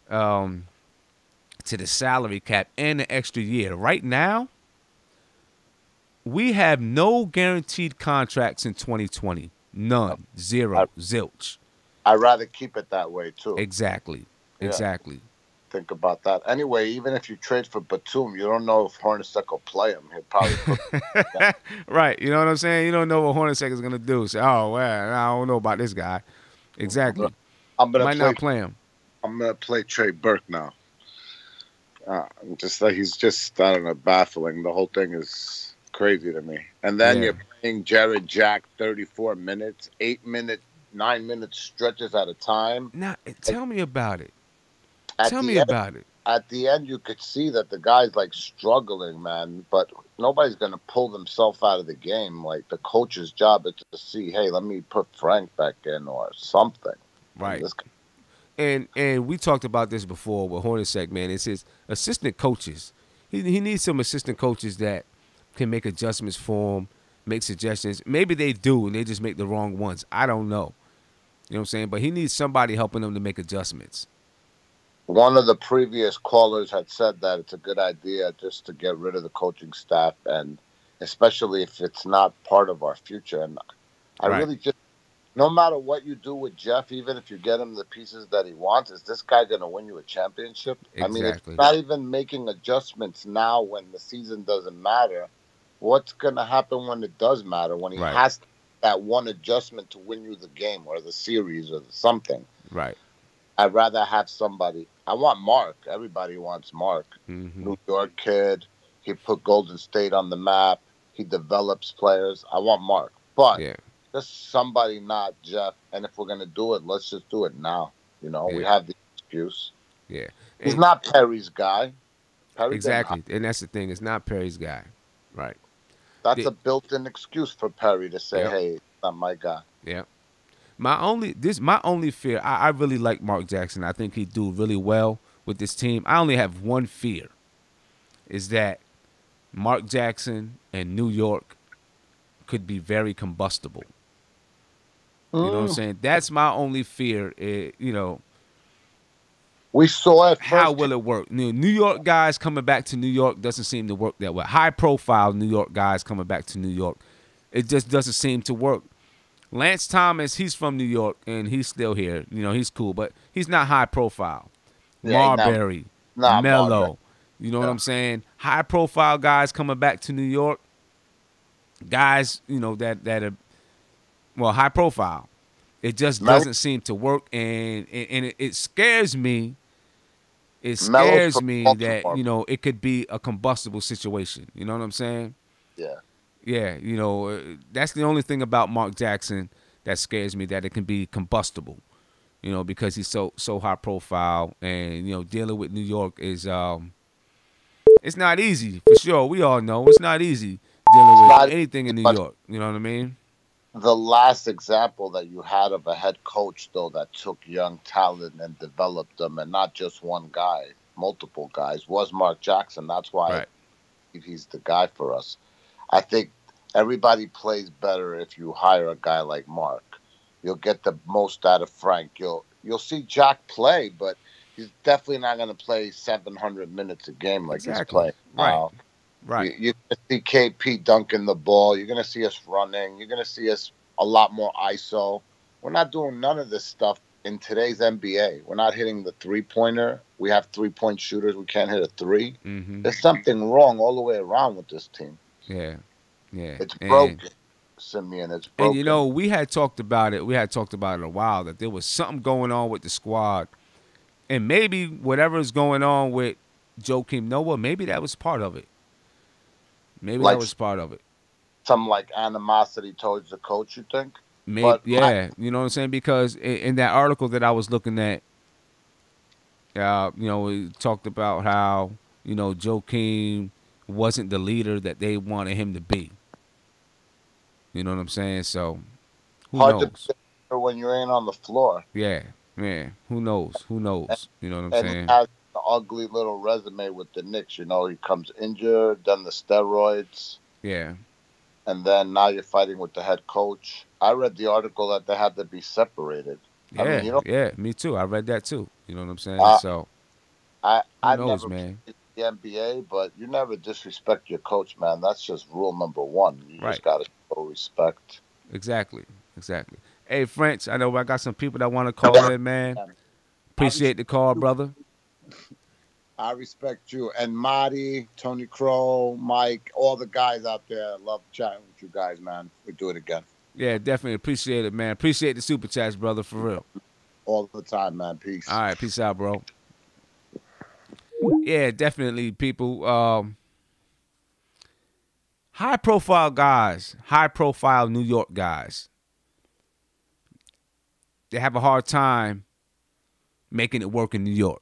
to the salary cap and the extra year. Right now, we have no guaranteed contracts in 2020. None. Zero. Zilch. I'd rather keep it that way too. Exactly. Think about that. Anyway, even if you trade for Batum, you don't know if Hornacek will play him. He'll probably right. You know what I'm saying? You don't know what Hornacek is gonna do. So, oh well, I don't know about this guy. Exactly. Might not play him. I'm gonna play Trey Burke now. Just like he's just, I don't know, baffling. The whole thing is crazy to me. And then you're playing Jared Jack 34 minutes, 8-minute, 9-minute stretches at a time. Now, tell me about it. At the end, you could see that the guy's like struggling, man. But nobody's gonna pull themselves out of the game. Like the coach's job is to see, hey, let me put Frank back in or something. Right. And we talked about this before with Hornacek, man. It's his assistant coaches. He needs some assistant coaches that can make adjustments for him, make suggestions. Maybe they do, and they just make the wrong ones. I don't know. You know what I'm saying? But he needs somebody helping him to make adjustments. One of the previous callers had said that it's a good idea just to get rid of the coaching staff, and especially if it's not part of our future. And I really just, no matter what you do with Jeff, even if you get him the pieces that he wants, is this guy going to win you a championship? Exactly. I mean, it's not even making adjustments now when the season doesn't matter. What's going to happen when it does matter, when he has that one adjustment to win you the game or the series or something? Right. I'd rather have somebody. I want Mark. Everybody wants Mark. Mm-hmm. New York kid. He put Golden State on the map. He develops players. I want Mark. But just somebody, not Jeff. And if we're going to do it, let's just do it now. We have the excuse. Yeah. He's not Perry's guy. Exactly. And that's the thing. It's not Perry's guy. Right. That's a built-in excuse for Perry to say, hey, it's not my guy. Yeah. My only fear, I really like Mark Jackson. I think he'd do really well with this team. I only have one fear, is that Mark Jackson and New York could be very combustible. You know what I'm saying? That's my only fear. We saw it. How will it work? New York guys coming back to New York doesn't seem to work that way. High-profile New York guys coming back to New York, it just doesn't seem to work. Lance Thomas, he's from New York, and he's still here. He's cool, but he's not high-profile. Marbury, Melo, you know what I'm saying? High-profile guys coming back to New York, guys, that are, high-profile. It just doesn't seem to work, and it scares me. It scares me that, it could be a combustible situation. You know what I'm saying? Yeah. Yeah, that's the only thing about Mark Jackson that scares me, that it can be combustible, because he's so high profile, and dealing with New York is it's not easy for sure. We all know it's not easy dealing with anything in New York. You know what I mean? The last example that you had of a head coach, though, that took young talent and developed them, and not just one guy, multiple guys, was Mark Jackson. That's why I think he's the guy for us. I think everybody plays better if you hire a guy like Mark. You'll get the most out of Frank. You'll see Jack play, but he's definitely not going to play 700 minutes a game like he's playing now. Right. You're going to see KP dunking the ball. You're going to see us running. You're going to see us a lot more ISO. We're not doing none of this stuff in today's NBA. We're not hitting the three-pointer. We have three-point shooters. We can't hit a three. Mm-hmm. There's something wrong all the way around with this team. Yeah. Yeah. It's broken, Simeon. It's broken. And you know, we had talked about it. We had talked about it a while that there was something going on with the squad, and maybe whatever is going on with Joakim Noah, maybe that was part of it. Maybe Like that was part of it. some like animosity towards the coach, you think? Maybe, But yeah, you know what I'm saying? Because in that article that I was looking at, you know, we talked about how, you know, Joakim wasn't the leader that they wanted him to be. You know what I'm saying? So, who hard knows? to picture when you ain't on the floor. Yeah, man. Who knows? Who knows? You know what I'm And saying? he has an ugly little resume with the Knicks. You know, he comes injured, then the steroids, Yeah. and then now you're fighting with the head coach. I read the article that they had to be separated. Yeah, I mean, you know, yeah, me too. I read that too. You know what I'm saying? So, I who knows, never man? played the NBA, but you never disrespect your coach, man. That's just rule number one. You Right. just got to show respect. Exactly. Exactly. Hey, French, I know I got some people that want to call in, man. Appreciate the call, brother. I respect you. And Marty, Tony Crow, Mike, all the guys out there. I love chatting with you guys, man. We do it again. Yeah, definitely appreciate it, man. Appreciate the super chats, brother, for real. All the time, man. Peace. All right, peace out, bro. Yeah, definitely, people. High-profile guys, high-profile New York guys, they have a hard time making it work in New York.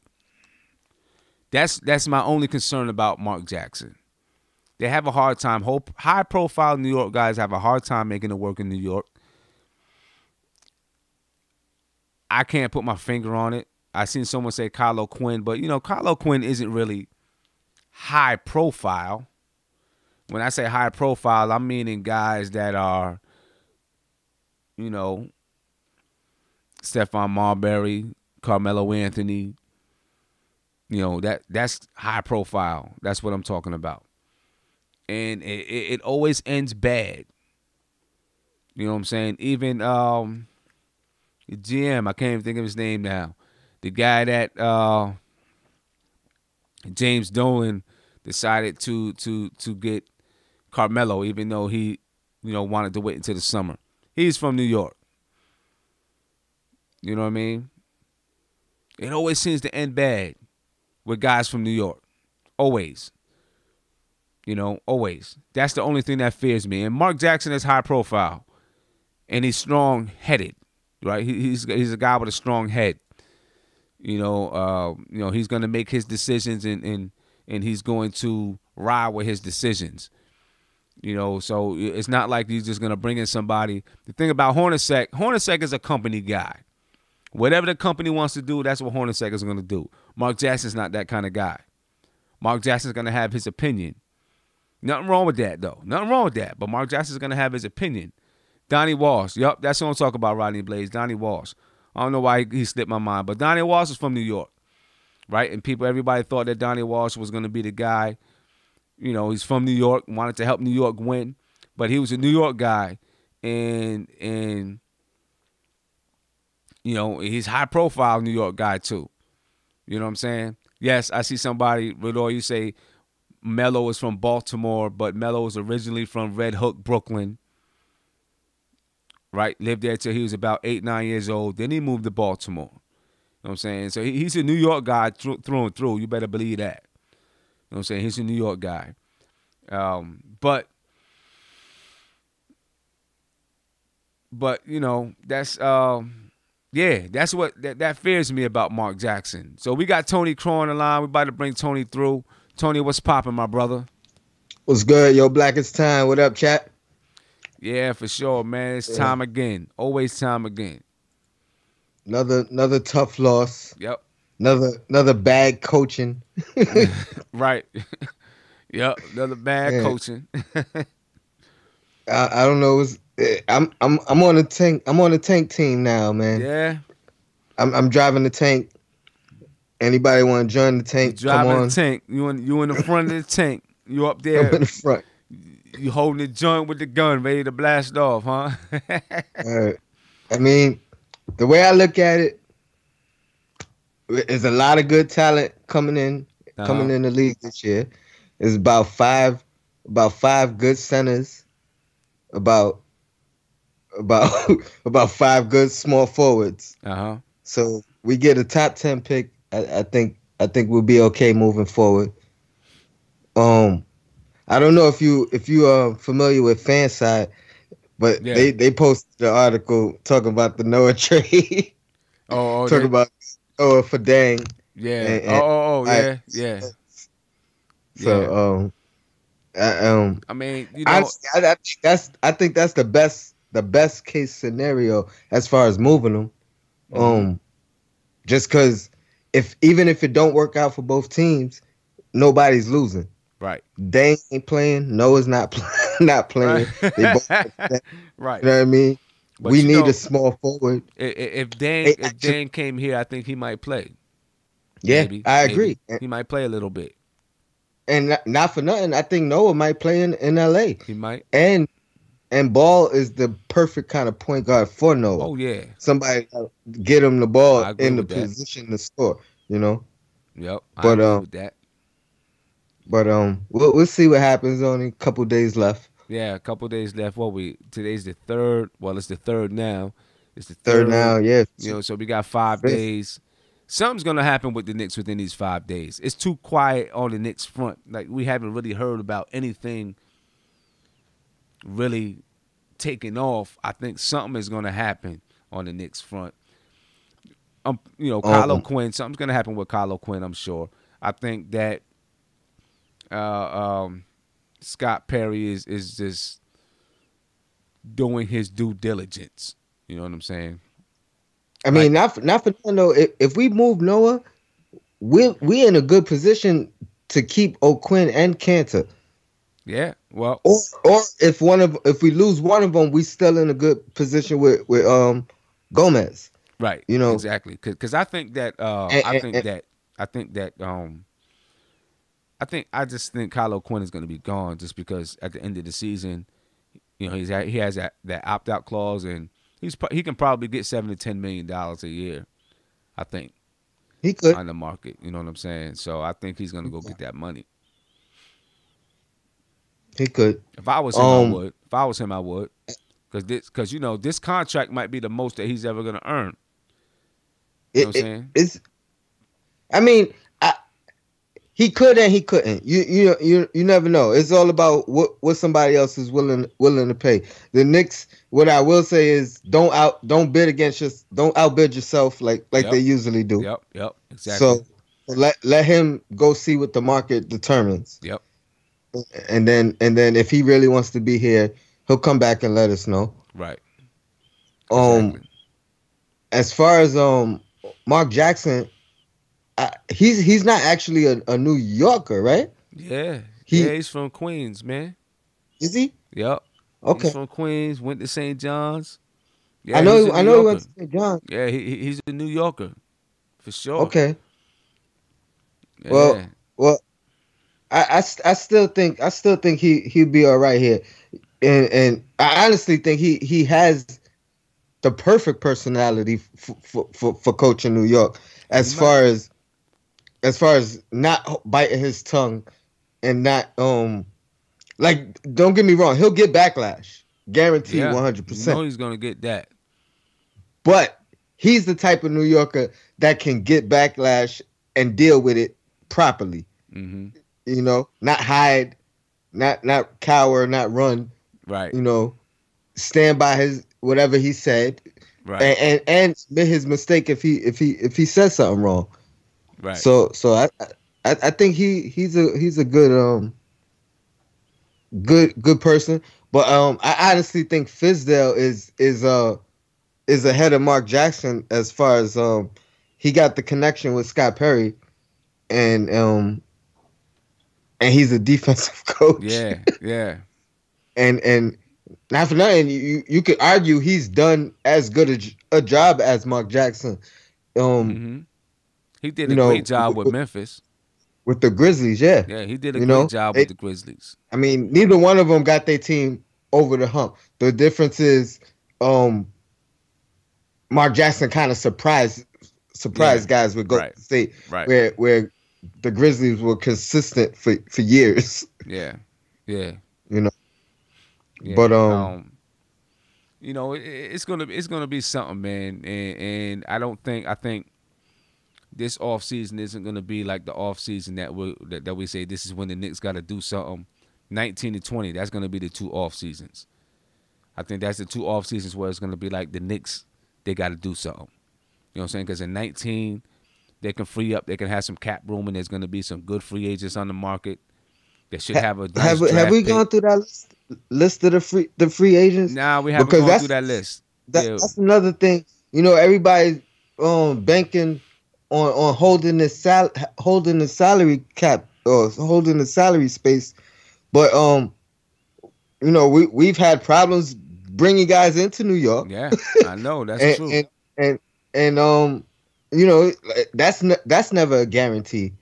That's my only concern about Mark Jackson. They have a hard time. High-profile New York guys have a hard time making it work in New York. I can't put my finger on it. I seen someone say Kylo Quinn, but, you know, Kylo Quinn isn't really high-profile. When I say high-profile, I'm meaning guys that are, you know, Stephon Marbury, Carmelo Anthony. You know, that's high-profile. That's what I'm talking about. And it always ends bad. You know what I'm saying? Even the GM, I can't even think of his name now. The guy that James Dolan decided to get Carmelo, even though he, you know, wanted to wait until the summer. He's from New York. You know what I mean? It always seems to end bad with guys from New York. Always. You know, always. That's the only thing that fears me. And Mark Jackson is high profile, and he's strong headed, right? He's a guy with a strong head. You know, he's going to make his decisions, and he's going to ride with his decisions. You know, so it's not like he's just going to bring in somebody. The thing about Hornacek is a company guy. Whatever the company wants to do, that's what Hornacek is going to do. Mark Jackson's not that kind of guy. Mark Jackson's going to have his opinion. Nothing wrong with that, though. Nothing wrong with that. But Mark Jackson's going to have his opinion. Donnie Walsh. Yup, that's what I'm talking about, Rodney Blaze. Donnie Walsh. I don't know why he slipped my mind. But Donnie Walsh is from New York, right? And everybody thought that Donnie Walsh was going to be the guy. You know, he's from New York, wanted to help New York win. But he was a New York guy. And you know, he's high-profile New York guy, too. You know what I'm saying? Yes, I see somebody, Rodor, you say Melo is from Baltimore, but Melo was originally from Red Hook, Brooklyn. Right? Lived there till he was about 8, 9 years old. Then he moved to Baltimore. You know what I'm saying? So he's a New York guy through and through. You better believe that. You know what I'm saying? He's a New York guy. But you know, that's that's what that fears me about Mark Jackson. So we got Tony Crow on the line. We're about to bring Tony through. Tony, what's popping, my brother? What's good, yo? Black it's time. What up, chat? Yeah, for sure, man. It's time again. Always time again. Another tough loss. Yep. Another bad coaching. Right. Yep. Another bad coaching. I don't know. I'm on a tank. I'm on a tank team now, man. Yeah. I'm driving the tank. Anybody want to join the tank? Driving Come on. the tank. You in the front of the tank. You up there. I'm in the front. You holding the joint with the gun, ready to blast off, huh? I mean, the way I look at it, there's a lot of good talent coming in the league this year. There's about five about 5 good centers, about about 5 good small forwards. So we get a top 10 pick. I think we'll be okay moving forward. I don't know if you are familiar with Fanside, but they posted the article talking about the Noah trade. Talking about Noah for Dang. Yeah. Yeah. So I mean, you know, I think that's the best case scenario as far as moving them. Just because even if it don't work out for both teams, nobody's losing. Right. Dang ain't playing. Noah's not playing. Right. They both right. You know what I mean? But we need a small forward. If Dang came here, I think he might play. Yeah, Maybe. I agree. He might play a little bit. And not for nothing, I think Noah might play in LA. He might. And Ball is the perfect kind of point guard for Noah. Oh yeah. Somebody get him the ball in the position to score, you know? Yep. I agree with that. But we'll see what happens. Only a couple days left. Yeah, a couple days left. Today's the 3rd. Well, it's the 3rd now. It's the 3rd now, yeah. You know, so we got 5 days. Something's gonna happen with the Knicks within these 5 days. It's too quiet on the Knicks front. Like, we haven't really heard about anything really taking off. I think something is gonna happen on the Knicks front. You know, Kyle Quinn. Something's gonna happen with Kyle Quinn, I'm sure. I think that Scott Perry is just doing his due diligence. You know what I'm saying? I mean, not for nothing though. If we move Noah, we in a good position to keep O'Quinn and Cantor. Yeah, well, or if we lose one of them, we still in a good position with Gomez. Right. You know, exactly. Because I think that I just think Kyle O'Quinn is going to be gone just because at the end of the season, you know, he has that opt out clause and he can probably get $7 to $10 million a year. I think he could on the market. You know what I'm saying? So I think he's going to go get that money. He could. If I was him, I would. If I was him, I would. Because you know, this contract might be the most that he's ever going to earn. You know what I'm saying? I mean, he could and he couldn't. You never know. It's all about what somebody else is willing to pay. The Knicks, what I will say is don't outbid yourself like they usually do. Yep, exactly. So let him go see what the market determines. Yep. And then if he really wants to be here, he'll come back and let us know. Right. Exactly. As far as Mark Jackson, he's not actually a New Yorker, right? Yeah. He's from Queens, man. Is he? Yep. Okay. He's from Queens, went to St. John's. Yeah, I know he went to St. John's. Yeah, he's a New Yorker. For sure. Okay. Yeah. Well, I still think he'll be all right here. And I honestly think he has the perfect personality for coaching New York as far as not biting his tongue and not like, don't get me wrong, he'll get backlash, guaranteed 100%. You know he's gonna get that, but he's the type of New Yorker that can get backlash and deal with it properly. Mm-hmm. You know, not hide, not cower, not run. Right. You know, stand by his whatever he said. Right. And admit his mistake if he says something wrong. Right. So I think he's a good good person. But I honestly think Fizdale is ahead of Mark Jackson as far as he got the connection with Scott Perry and he's a defensive coach. Yeah. And not for nothing, you could argue he's done as good a job as Mark Jackson. Mm-hmm. He did a great job with Memphis. With the Grizzlies, yeah. Yeah, he did a great job with the Grizzlies. I mean, neither one of them got their team over the hump. The difference is Mark Jackson kind of surprised guys with Golden State, where the Grizzlies were consistent for years. Yeah. Yeah. You know. Yeah. But you know, it's gonna be something, man. And I think this off season isn't gonna be like the off season that we say this is when the Knicks got to do something. 19 to 20, that's gonna be the 2 off seasons. I think that's the 2 off seasons where it's gonna be like the Knicks, they got to do something. You know what I'm saying? Because in 19, they can free up, they can have some cap room, and there's gonna be some good free agents on the market that should have a nice have we pick. gone through that list of the free agents? Nah, we haven't gone through that list. That's another thing. You know, everybody's banking on holding the salary cap or holding the salary space, but you know, we've had problems bringing guys into New York. Yeah, I know that's true. And you know, that's never a guarantee.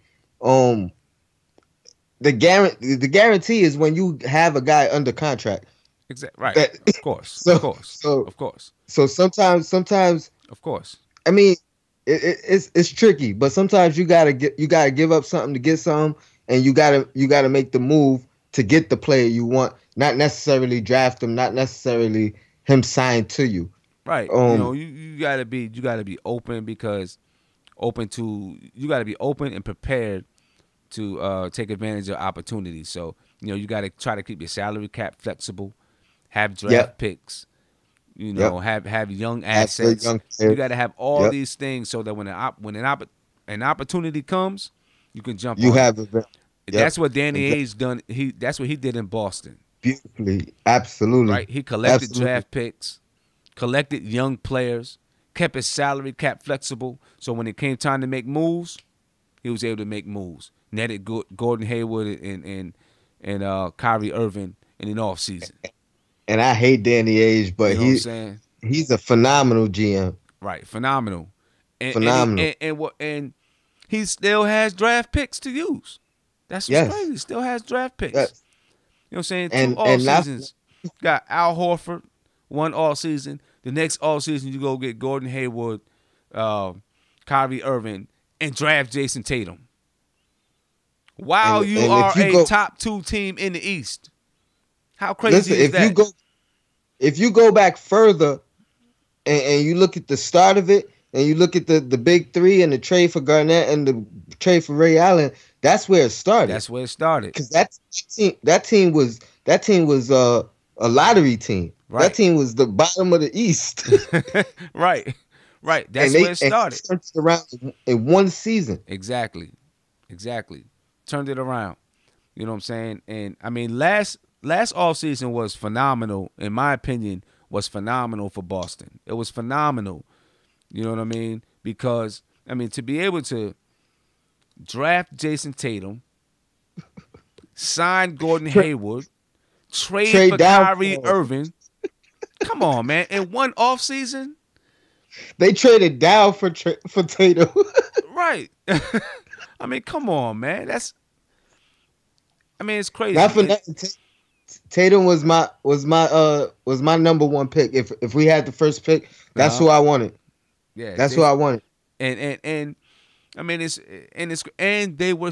The guarantee is when you have a guy under contract. Exactly. Right. Of course. Of course. So sometimes, of course. I mean, it's tricky, but sometimes you gotta give up something to get something, and you gotta make the move to get the player you want, not necessarily draft him, not necessarily him signed to you. Right. You know, you gotta be open you gotta be open and prepared to take advantage of opportunities. So, you know, you gotta try to keep your salary cap flexible, have draft picks, you know, have young assets. You gotta have all these things so that when an opportunity comes, you can jump on. You have it. That's what Danny Ainge done. That's what he did in Boston. Beautifully. Absolutely. Right? He collected draft picks, collected young players, kept his salary cap flexible. So when it came time to make moves, he was able to make moves. Netted Gordon Hayward and Kyrie Irving in an off season. And I hate Danny Ainge, but he's a phenomenal GM. Right, phenomenal. Phenomenal. And he still has draft picks to use. That's what's crazy. He still has draft picks. Yes. You know what I'm saying? Two off seasons. Got Al Horford, one off season. The next off season, you go get Gordon Hayward, Kyrie Irving, and draft Jason Tatum. While you are a top 2 team in the East. How crazy is that? If you go back further and you look at the start of it, and you look at the big 3 and the trade for Garnett and the trade for Ray Allen, that's where it started. That's where it started. Because that team was a lottery team. Right. That team was the bottom of the East. Right. That's where it started. And turned it around in one season. Exactly. Turned it around. You know what I'm saying? And I mean, last offseason was phenomenal, in my opinion, was phenomenal for Boston. It was phenomenal. You know what I mean? Because, I mean, to be able to draft Jason Tatum, sign Gordon Hayward, trade for Kyrie Irving. Come on, man. In one offseason? They traded down for Tatum. Right. I mean, come on, man. It's crazy. Not for nothing. Tatum was my number 1 pick. If we had the first pick, that's who I wanted. Yeah, that's who I wanted. And I mean they were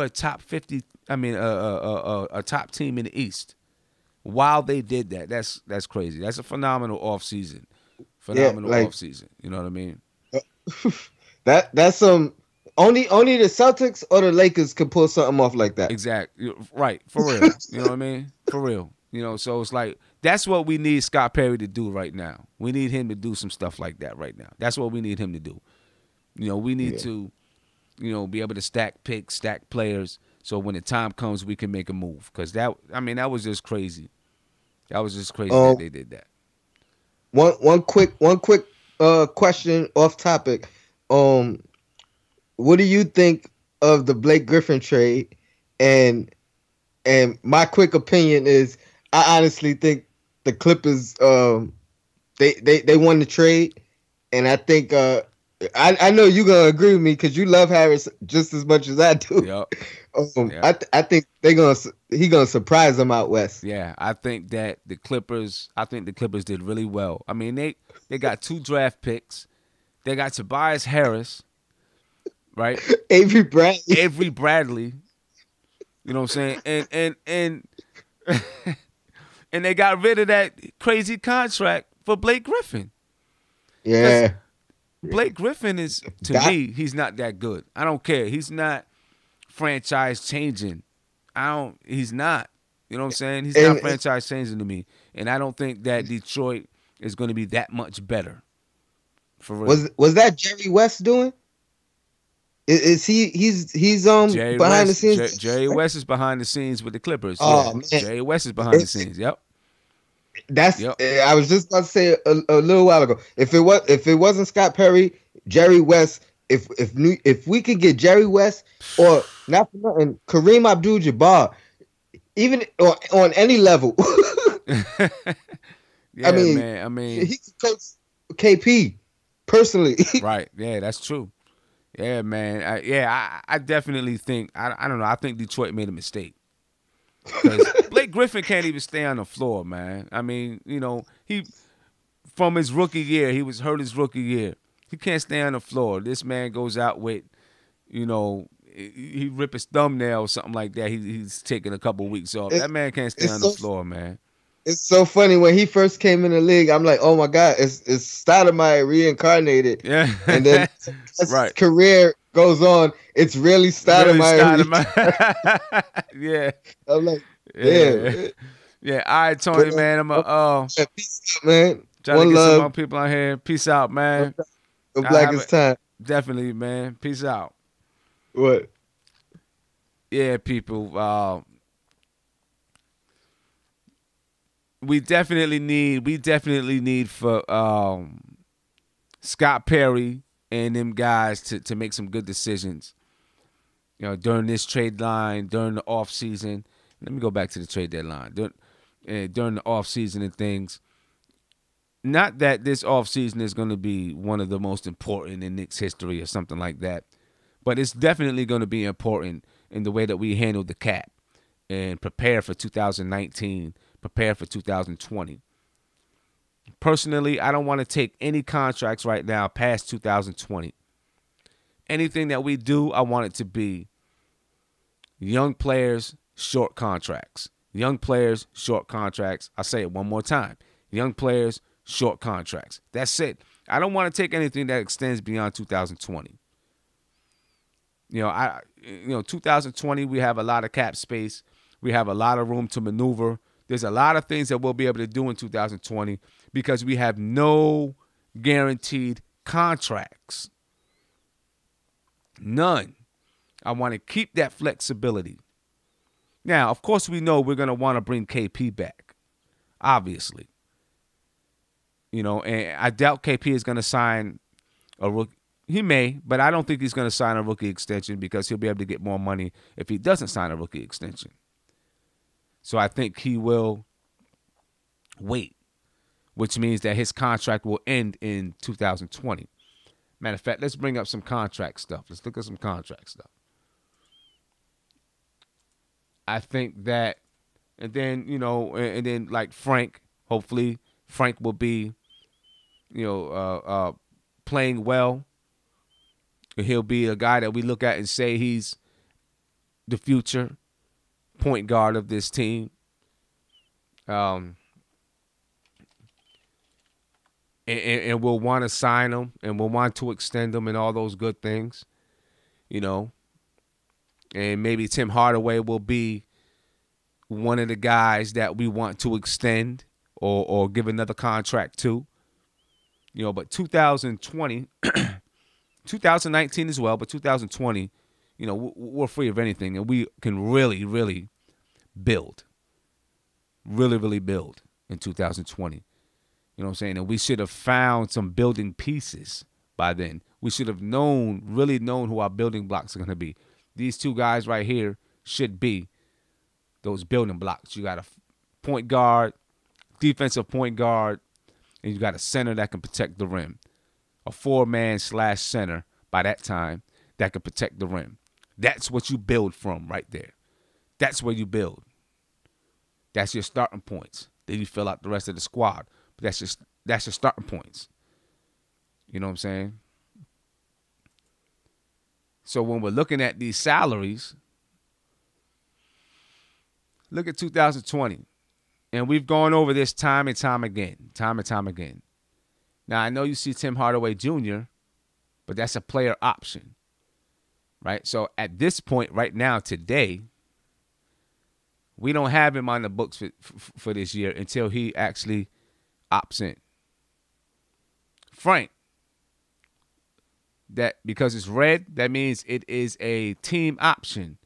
a top 50. I mean a top team in the East. While they did that, that's crazy. That's a phenomenal offseason. Offseason. You know what I mean? That's only the Celtics or the Lakers could pull something off like that. Exactly. Right. For real. You know what I mean? For real. You know, so it's like that's what we need Scott Perry to do right now. We need him to do some stuff like that right now. That's what we need him to do. You know, we need to, you know, be able to stack picks, stack players, so when the time comes, we can make a move. Because that was just crazy. That was just crazy that they did that. One quick question off topic. What do you think of the Blake Griffin trade? And my quick opinion is, I honestly think the Clippers they won the trade, and I think I know you're gonna agree with me because you love Harris just as much as I do. Yep. I think he gonna surprise them out west. Yeah, I think the Clippers did really well. I mean, they got 2 draft picks. They got Tobias Harris, right? Avery Bradley. You know what I'm saying? And and they got rid of that crazy contract for Blake Griffin. Yeah. Blake Griffin is, to me, he's not that good. I don't care. He's not franchise changing. He's not. You know what I'm saying? He's not franchise changing to me. And I don't think that Detroit is going to be that much better. For real. Was that Jerry West doing? Is he's Jerry behind West, the scenes? Jerry West is behind the scenes with the Clippers. Oh, yeah. man. Jerry West is behind the scenes. Yep. I was just about to say a little while ago. If it wasn't Scott Perry, Jerry West, if we could get Jerry West or not for nothing, Kareem Abdul-Jabbar, even on any level. Yeah, I mean, he could coach KP personally. Right. Yeah, that's true. Yeah, man. I definitely think I don't know. I think Detroit made a mistake. Because Blake Griffin can't even stay on the floor, man. I mean, you know, he from his rookie year, he was hurt his rookie year. He can't stay on the floor. This man goes out with, you know, he rip his thumbnail or something like that. He's taking a couple weeks off. That man can't stay on the floor, man. It's so funny when he first came in the league. I'm like, oh my god, it's Stoudemire reincarnated. Yeah, and then as right. his career goes on, it's really Stoudemire. Yeah, I'm like, damn. Yeah. All right, Tony, man. I'm peace out, man. Trying to get some more people on here. Peace out, man. The blackest time. Definitely, man. Peace out. What? Yeah, people. We definitely need for Scott Perry and them guys to make some good decisions. You know, during this trade line, during the off season. Let me go back to the trade deadline. During the off season and things. Not that this off season is going to be one of the most important in Knicks history or something like that, but it's definitely going to be important in the way that we handle the cap and prepare for 2019. Prepare for 2020. Personally, I don't want to take any contracts right now past 2020. Anything that we do, I want it to be young players, short contracts. Young players, short contracts. I'll say it one more time. Young players, short contracts. That's it. I don't want to take anything that extends beyond 2020. 2020, we have a lot of cap space. We have a lot of room to maneuver. There's a lot of things that we'll be able to do in 2020 because we have no guaranteed contracts. None. I want to keep that flexibility. Now, of course, we know we're going to want to bring KP back, obviously. You know, and I doubt KP is going to sign a rookie. He may, but I don't think he's going to sign a rookie extension because he'll be able to get more money if he doesn't sign a rookie extension. So I think he will wait, which means that his contract will end in 2020. Matter of fact, let's bring up some contract stuff. Let's look at some contract stuff. I think that, and then like Frank, hopefully Frank will be, playing well. He'll be a guy that we look at and say he's the future point guard of this team. And we'll want to sign him and we'll want to extend him and all those good things, And maybe Tim Hardaway will be one of the guys that we want to extend or give another contract to. But 2020, 2019 as well, but 2020, we're free of anything, and we can really, really build. Really, really build in 2020. You know what I'm saying? And we should have found some building pieces by then. We should have really known who our building blocks are going to be. These two guys right here should be those building blocks. You got a point guard, defensive point guard, and you got a center that can protect the rim. A 4-man / center by that time that can protect the rim. That's what you build from right there. That's where you build. That's your starting points. Then you fill out the rest of the squad. But that's your starting points. You know what I'm saying? So when we're looking at these salaries, Look at 2020. And we've gone over this time and time again. Now, I know you see Tim Hardaway Jr., but that's a player option, right? So at this point right now, today, we don't have him on the books for this year until he actually opts in. Frank, that because it's red, that means it is a team option.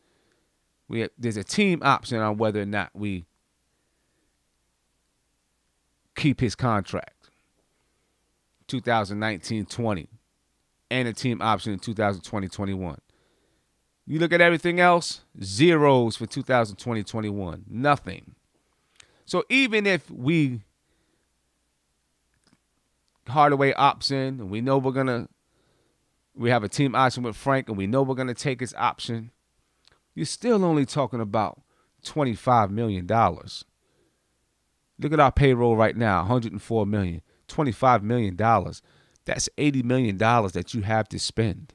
There's a team option on whether or not we keep his contract. 2019-20, and a team option in 2020-21. You look at everything else, zeros for 2020-21, nothing. So even if Hardaway opts in, and we know we have a team option with Frank, and we know we're gonna take his option, you're still only talking about $25 million. Look at our payroll right now, $104 million. $25 million. That's $80 million that you have to spend.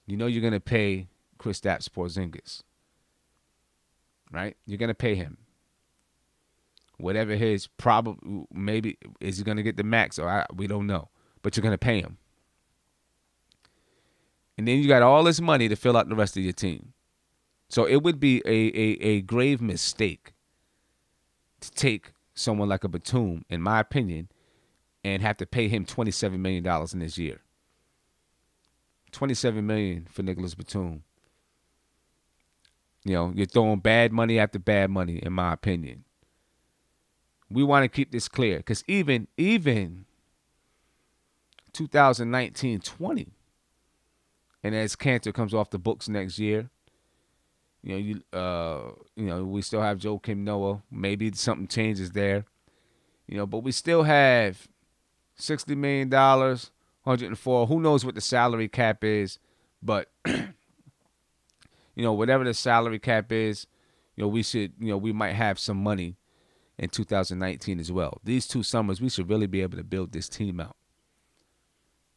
You know you're going to pay Kristaps Porzingis, right? You're going to pay him. Whatever his maybe is he going to get the max, or we don't know, but you're going to pay him. And then you got all this money to fill out the rest of your team. So it would be a grave mistake to take someone like a Batum, in my opinion, and have to pay him $27 million in this year. $27 million for Nicholas Batum. You know, you're throwing bad money after bad money, in my opinion. We want to keep this clear, because even 2019-20, and as Cantor comes off the books next year, we still have Joakim Noah. Maybe something changes there, but we still have $60 million, 104. Who knows what the salary cap is? But whatever the salary cap is, we might have some money in 2019 as well. These 2 summers, we should really be able to build this team out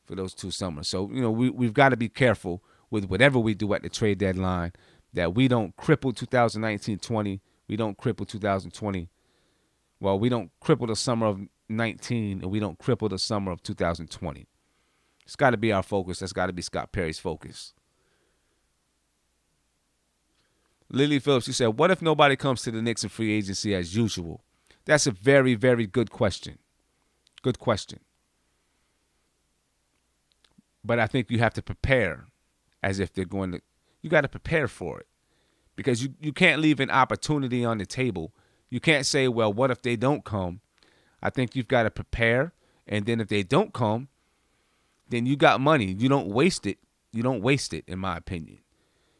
for those 2 summers. So we've got to be careful with whatever we do at the trade deadline, that we don't cripple 2019-20. We don't cripple 2020. Well, we don't cripple the summer of 19, and we don't cripple the summer of 2020. It's got to be our focus. That's got to be Scott Perry's focus. Lily Phillips, she said, what if nobody comes to the Knicks in free agency as usual? That's a very, very good question. Good question. But I think you have to prepare as if they're going to. You got to prepare for it, because you can't leave an opportunity on the table. You can't say, well, what if they don't come? I think you've got to prepare, and then if they don't come, then you got money. You don't waste it. You don't waste it, in my opinion.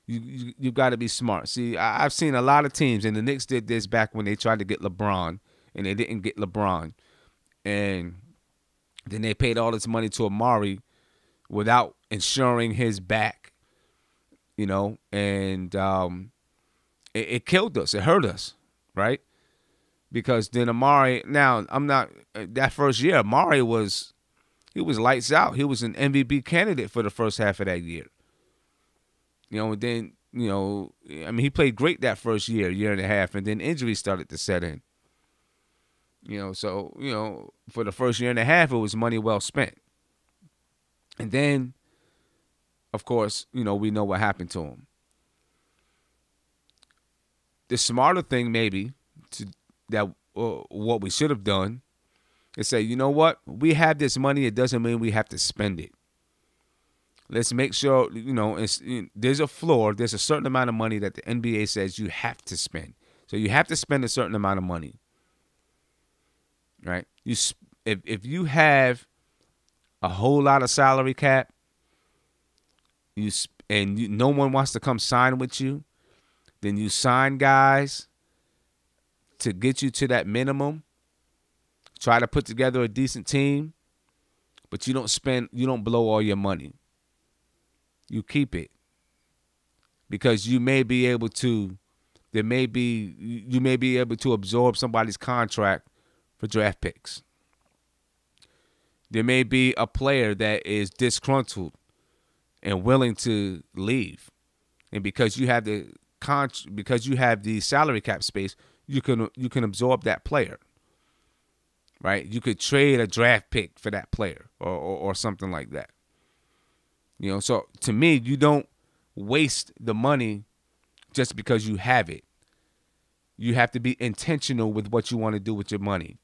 You've got to be smart. See, I've seen a lot of teams, and the Knicks did this back when they tried to get LeBron, and they didn't get LeBron. And then they paid all this money to Amari without insuring his back. And it killed us. It hurt us, right? Because then Amari, now I'm not, that first year, Amari was lights out. He was an MVP candidate for the first half of that year. And then, he played great that first year and a half, and then injuries started to set in. So, for the first year and a half, it was money well spent. And then, of course, we know what happened to him. The smarter thing maybe what we should have done is say, you know what? We have this money. It doesn't mean we have to spend it. Let's make sure, there's a floor. There's a certain amount of money that the NBA says you have to spend. So you have to spend a certain amount of money, right? If you have a whole lot of salary cap, no one wants to come sign with you, then you sign guys to get you to that minimum. Try to put together a decent team, but you don't blow all your money. You keep it, because you may be able to absorb somebody's contract for draft picks. There may be a player that is disgruntled and willing to leave, and because you have the because you have the salary cap space, you can absorb that player, right? You could trade a draft pick for that player or something like that. You know, so to me, you don't waste the money just because you have it. You have to be intentional with what you want to do with your money.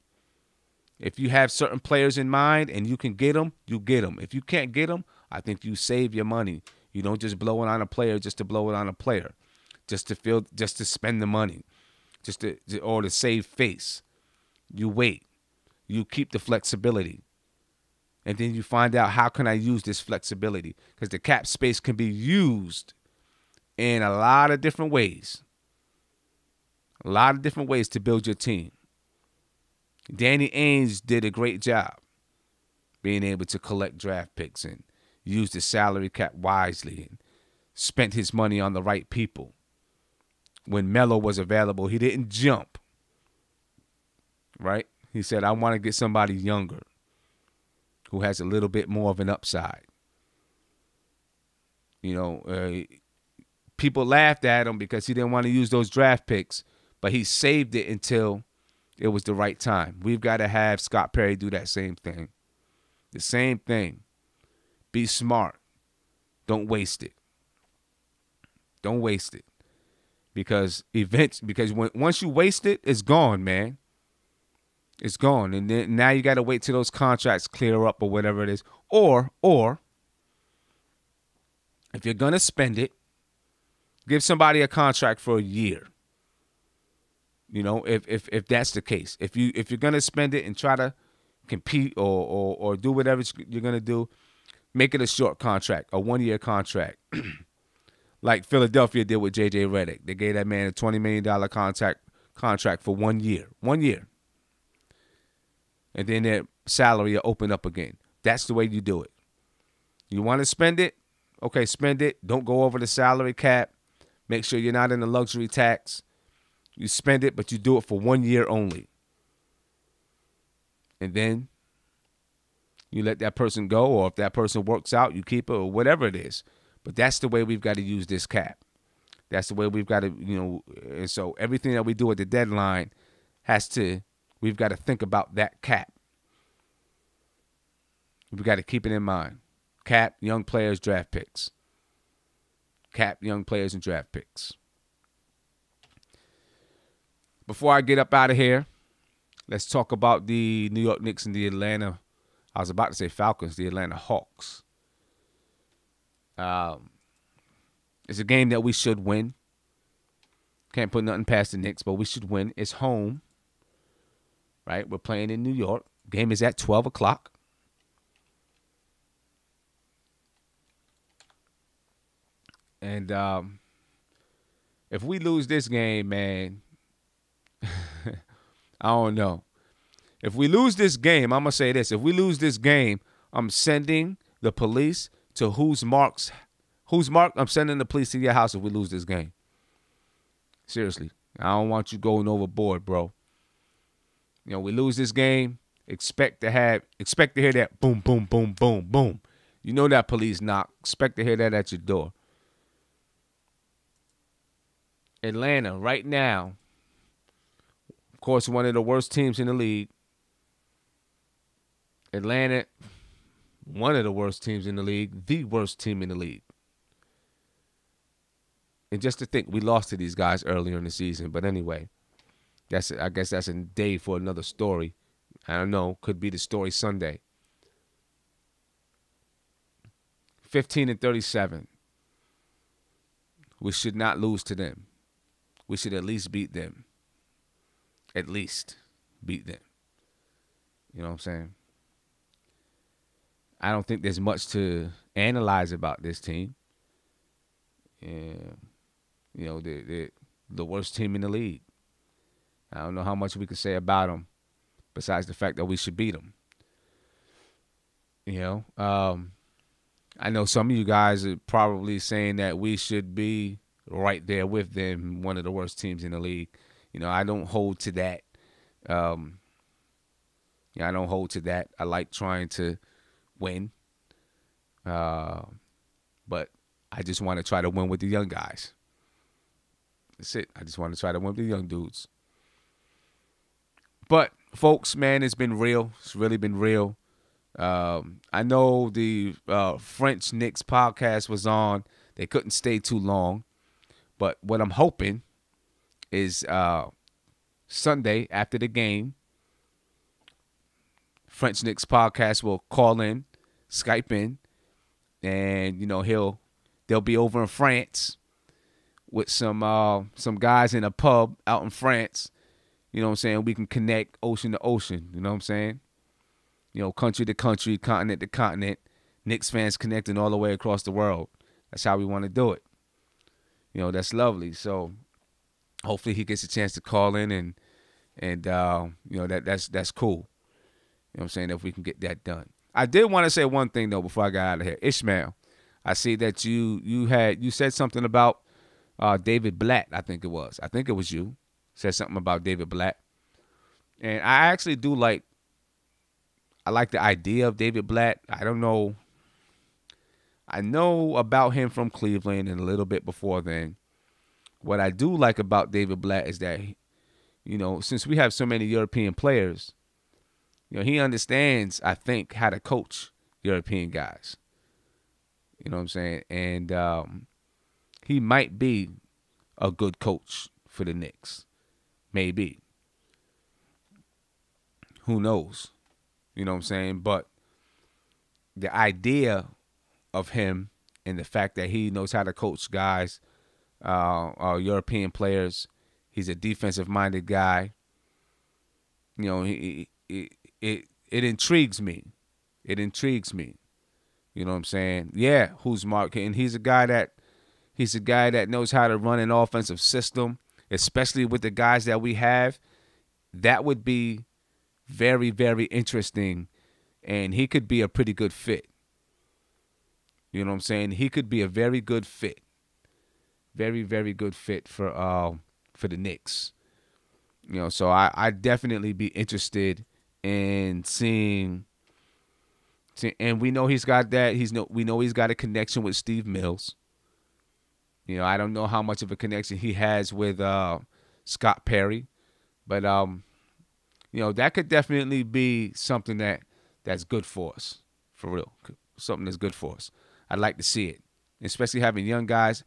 If you have certain players in mind and you can get them, you get them. If you can't get them, I think you save your money. You don't just blow it on a player just to blow it on a player, just to spend the money, or to save face. You wait. You keep the flexibility. And then you find out, how can I use this flexibility? Because the cap space can be used in a lot of different ways. A lot of different ways to build your team. Danny Ainge did a great job being able to collect draft picks and use the salary cap wisely and spent his money on the right people. When Melo was available, he didn't jump, right? He said, I want to get somebody younger who has a little bit more of an upside. You know, people laughed at him because he didn't want to use those draft picks, but he saved it until it was the right time. We've got to have Scott Perry do that same thing. The same thing. Be smart. Don't waste it. Don't waste it. Because once you waste it, it's gone, man. It's gone. And then now you got to wait till those contracts clear up or whatever it is. Or if you're going to spend it, give somebody a contract for a year. You know, if that's the case. If you're going to spend it and try to compete or do whatever you're going to do, make it a short contract, a 1-year contract. Like Philadelphia did with J.J. Redick. They gave that man a $20 million contract for 1 year. 1 year. And then their salary will open up again. That's the way you do it. You want to spend it? Okay, spend it. Don't go over the salary cap. Make sure you're not in the luxury tax. You spend it, but you do it for 1 year only. And then you let that person go, or if that person works out, you keep it, or whatever it is. But that's the way we've got to use this cap. That's the way we've got to, you know, and so everything that we do at the deadline we've got to think about that cap. We've got to keep it in mind. Cap, young players, draft picks. Cap, young players, and draft picks. Before I get up out of here, let's talk about the New York Knicks and the Atlanta, I was about to say Falcons, the Atlanta Hawks. It's a game that we should win. Can't put nothing past the Knicks, but we should win. It's home, right? We're playing in New York. Game is at 12 o'clock. And if we lose this game, man, I don't know. If we lose this game, I'm going to say this. If we lose this game, I'm sending the police to whose mark? I'm sending the police to your house if we lose this game. Seriously. I don't want you going overboard, bro. You know, we lose this game, expect to hear that boom, boom, boom, boom, boom. You know that police knock. Expect to hear that at your door. Atlanta, right now, of course, one of the worst teams in the league. Atlanta, one of the worst teams in the league, the worst team in the league. And just to think, we lost to these guys earlier in the season. But anyway, I guess that's a day for another story. I don't know. Could be the story Sunday. 15-37. We should not lose to them. We should at least beat them. At least beat them. You know what I'm saying? I don't think there's much to analyze about this team. Yeah. You know, they're the worst team in the league. I don't know how much we can say about them besides the fact that we should beat them. You know, I know some of you guys are probably saying that we should be right there with them, one of the worst teams in the league. You know, I don't hold to that. I don't hold to that. I like trying to win. But I just want to try to win with the young guys. That's it. I just want to try to win with the young dudes. But, folks, man, it's been real. It's really been real. I know the French Knicks podcast was on. They couldn't stay too long. But what I'm hoping is Sunday after the game, French Knicks podcast will call in, Skype in, and they'll be over in France with some guys in a pub out in France. You know what I'm saying? We can connect ocean to ocean. You know what I'm saying? Country to country, continent to continent. Knicks fans connecting all the way across the world. That's how we want to do it. That's lovely. So hopefully he gets a chance to call in and that's cool. You know what I'm saying? If we can get that done. I did want to say one thing though before I got out of here. Ishmael, I see that you said something about David Blatt, I think it was. I think it was you. Said something about David Blatt. And I actually do like the idea of David Blatt. I don't know. I know about him from Cleveland and a little bit before then. What I do like about David Blatt is that, since we have so many European players, he understands, I think, how to coach European guys. You know what I'm saying? And he might be a good coach for the Knicks. Maybe. Who knows? You know what I'm saying? But the idea of him and the fact that he knows how to coach guys, European players, he's a defensive-minded guy. It intrigues me. It intrigues me. You know what I'm saying? Yeah, who's Mark? And he's a guy that knows how to run an offensive system, especially with the guys that we have. That would be very, very interesting, and he could be a pretty good fit. You know what I'm saying? He could be a very good fit. Very, very good fit for the Knicks. So I'd definitely be interested in seeing, and we know he's got that. We know he's got a connection with Steve Mills. I don't know how much of a connection he has with Scott Perry, but that could definitely be something that's good for us, for real. Something that's good for us. I'd like to see it, especially having young guys.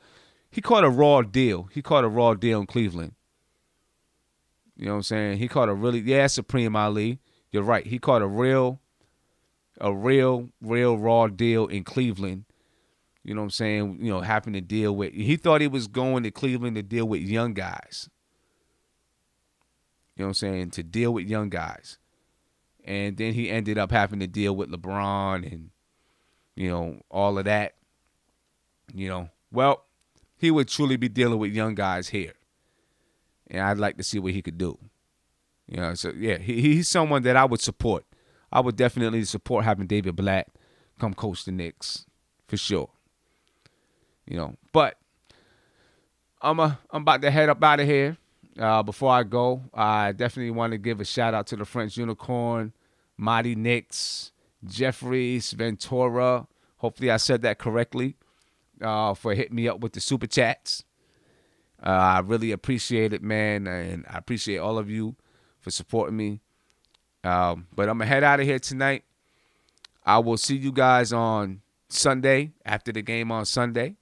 He caught a raw deal. He caught a raw deal in Cleveland. You know what I'm saying? He caught Supreme Ali. You're right. He caught a real raw deal in Cleveland. You know what I'm saying? Having to deal with. He thought he was going to Cleveland to deal with young guys. You know what I'm saying? To deal with young guys. And then he ended up having to deal with LeBron and, all of that. Well, he would truly be dealing with young guys here. And I'd like to see what he could do. So, yeah, he's someone that I would support. I would definitely support having David Blatt come coach the Knicks, for sure. But I'm about to head up out of here. Before I go, I definitely want to give a shout-out to the French Unicorn, Mighty Knicks, Jeffries, Ventura. Hopefully I said that correctly, for hitting me up with the Super Chats. I really appreciate it, man, and I appreciate all of you for supporting me. But I'm going to head out of here tonight. I will see you guys on Sunday, after the game on Sunday.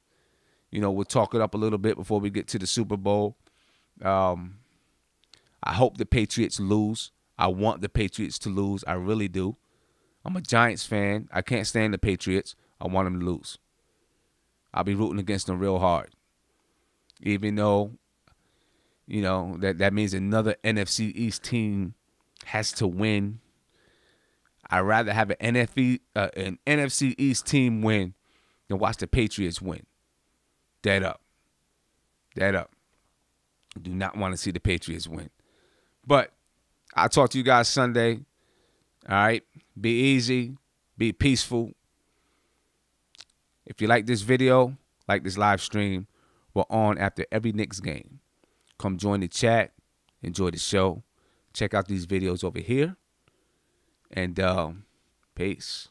We'll talk it up a little bit before we get to the Super Bowl. I hope the Patriots lose. I want the Patriots to lose. I really do. I'm a Giants fan. I can't stand the Patriots. I want them to lose. I'll be rooting against them real hard. Even though, that means another NFC East team has to win. I'd rather have an NFC East team win than watch the Patriots win. Dead up. Dead up. Do not want to see the Patriots win. But I'll talk to you guys Sunday. All right? Be easy. Be peaceful. If you like this video, like this live stream, we're on after every Knicks game. Come join the chat. Enjoy the show. Check out these videos over here. And peace.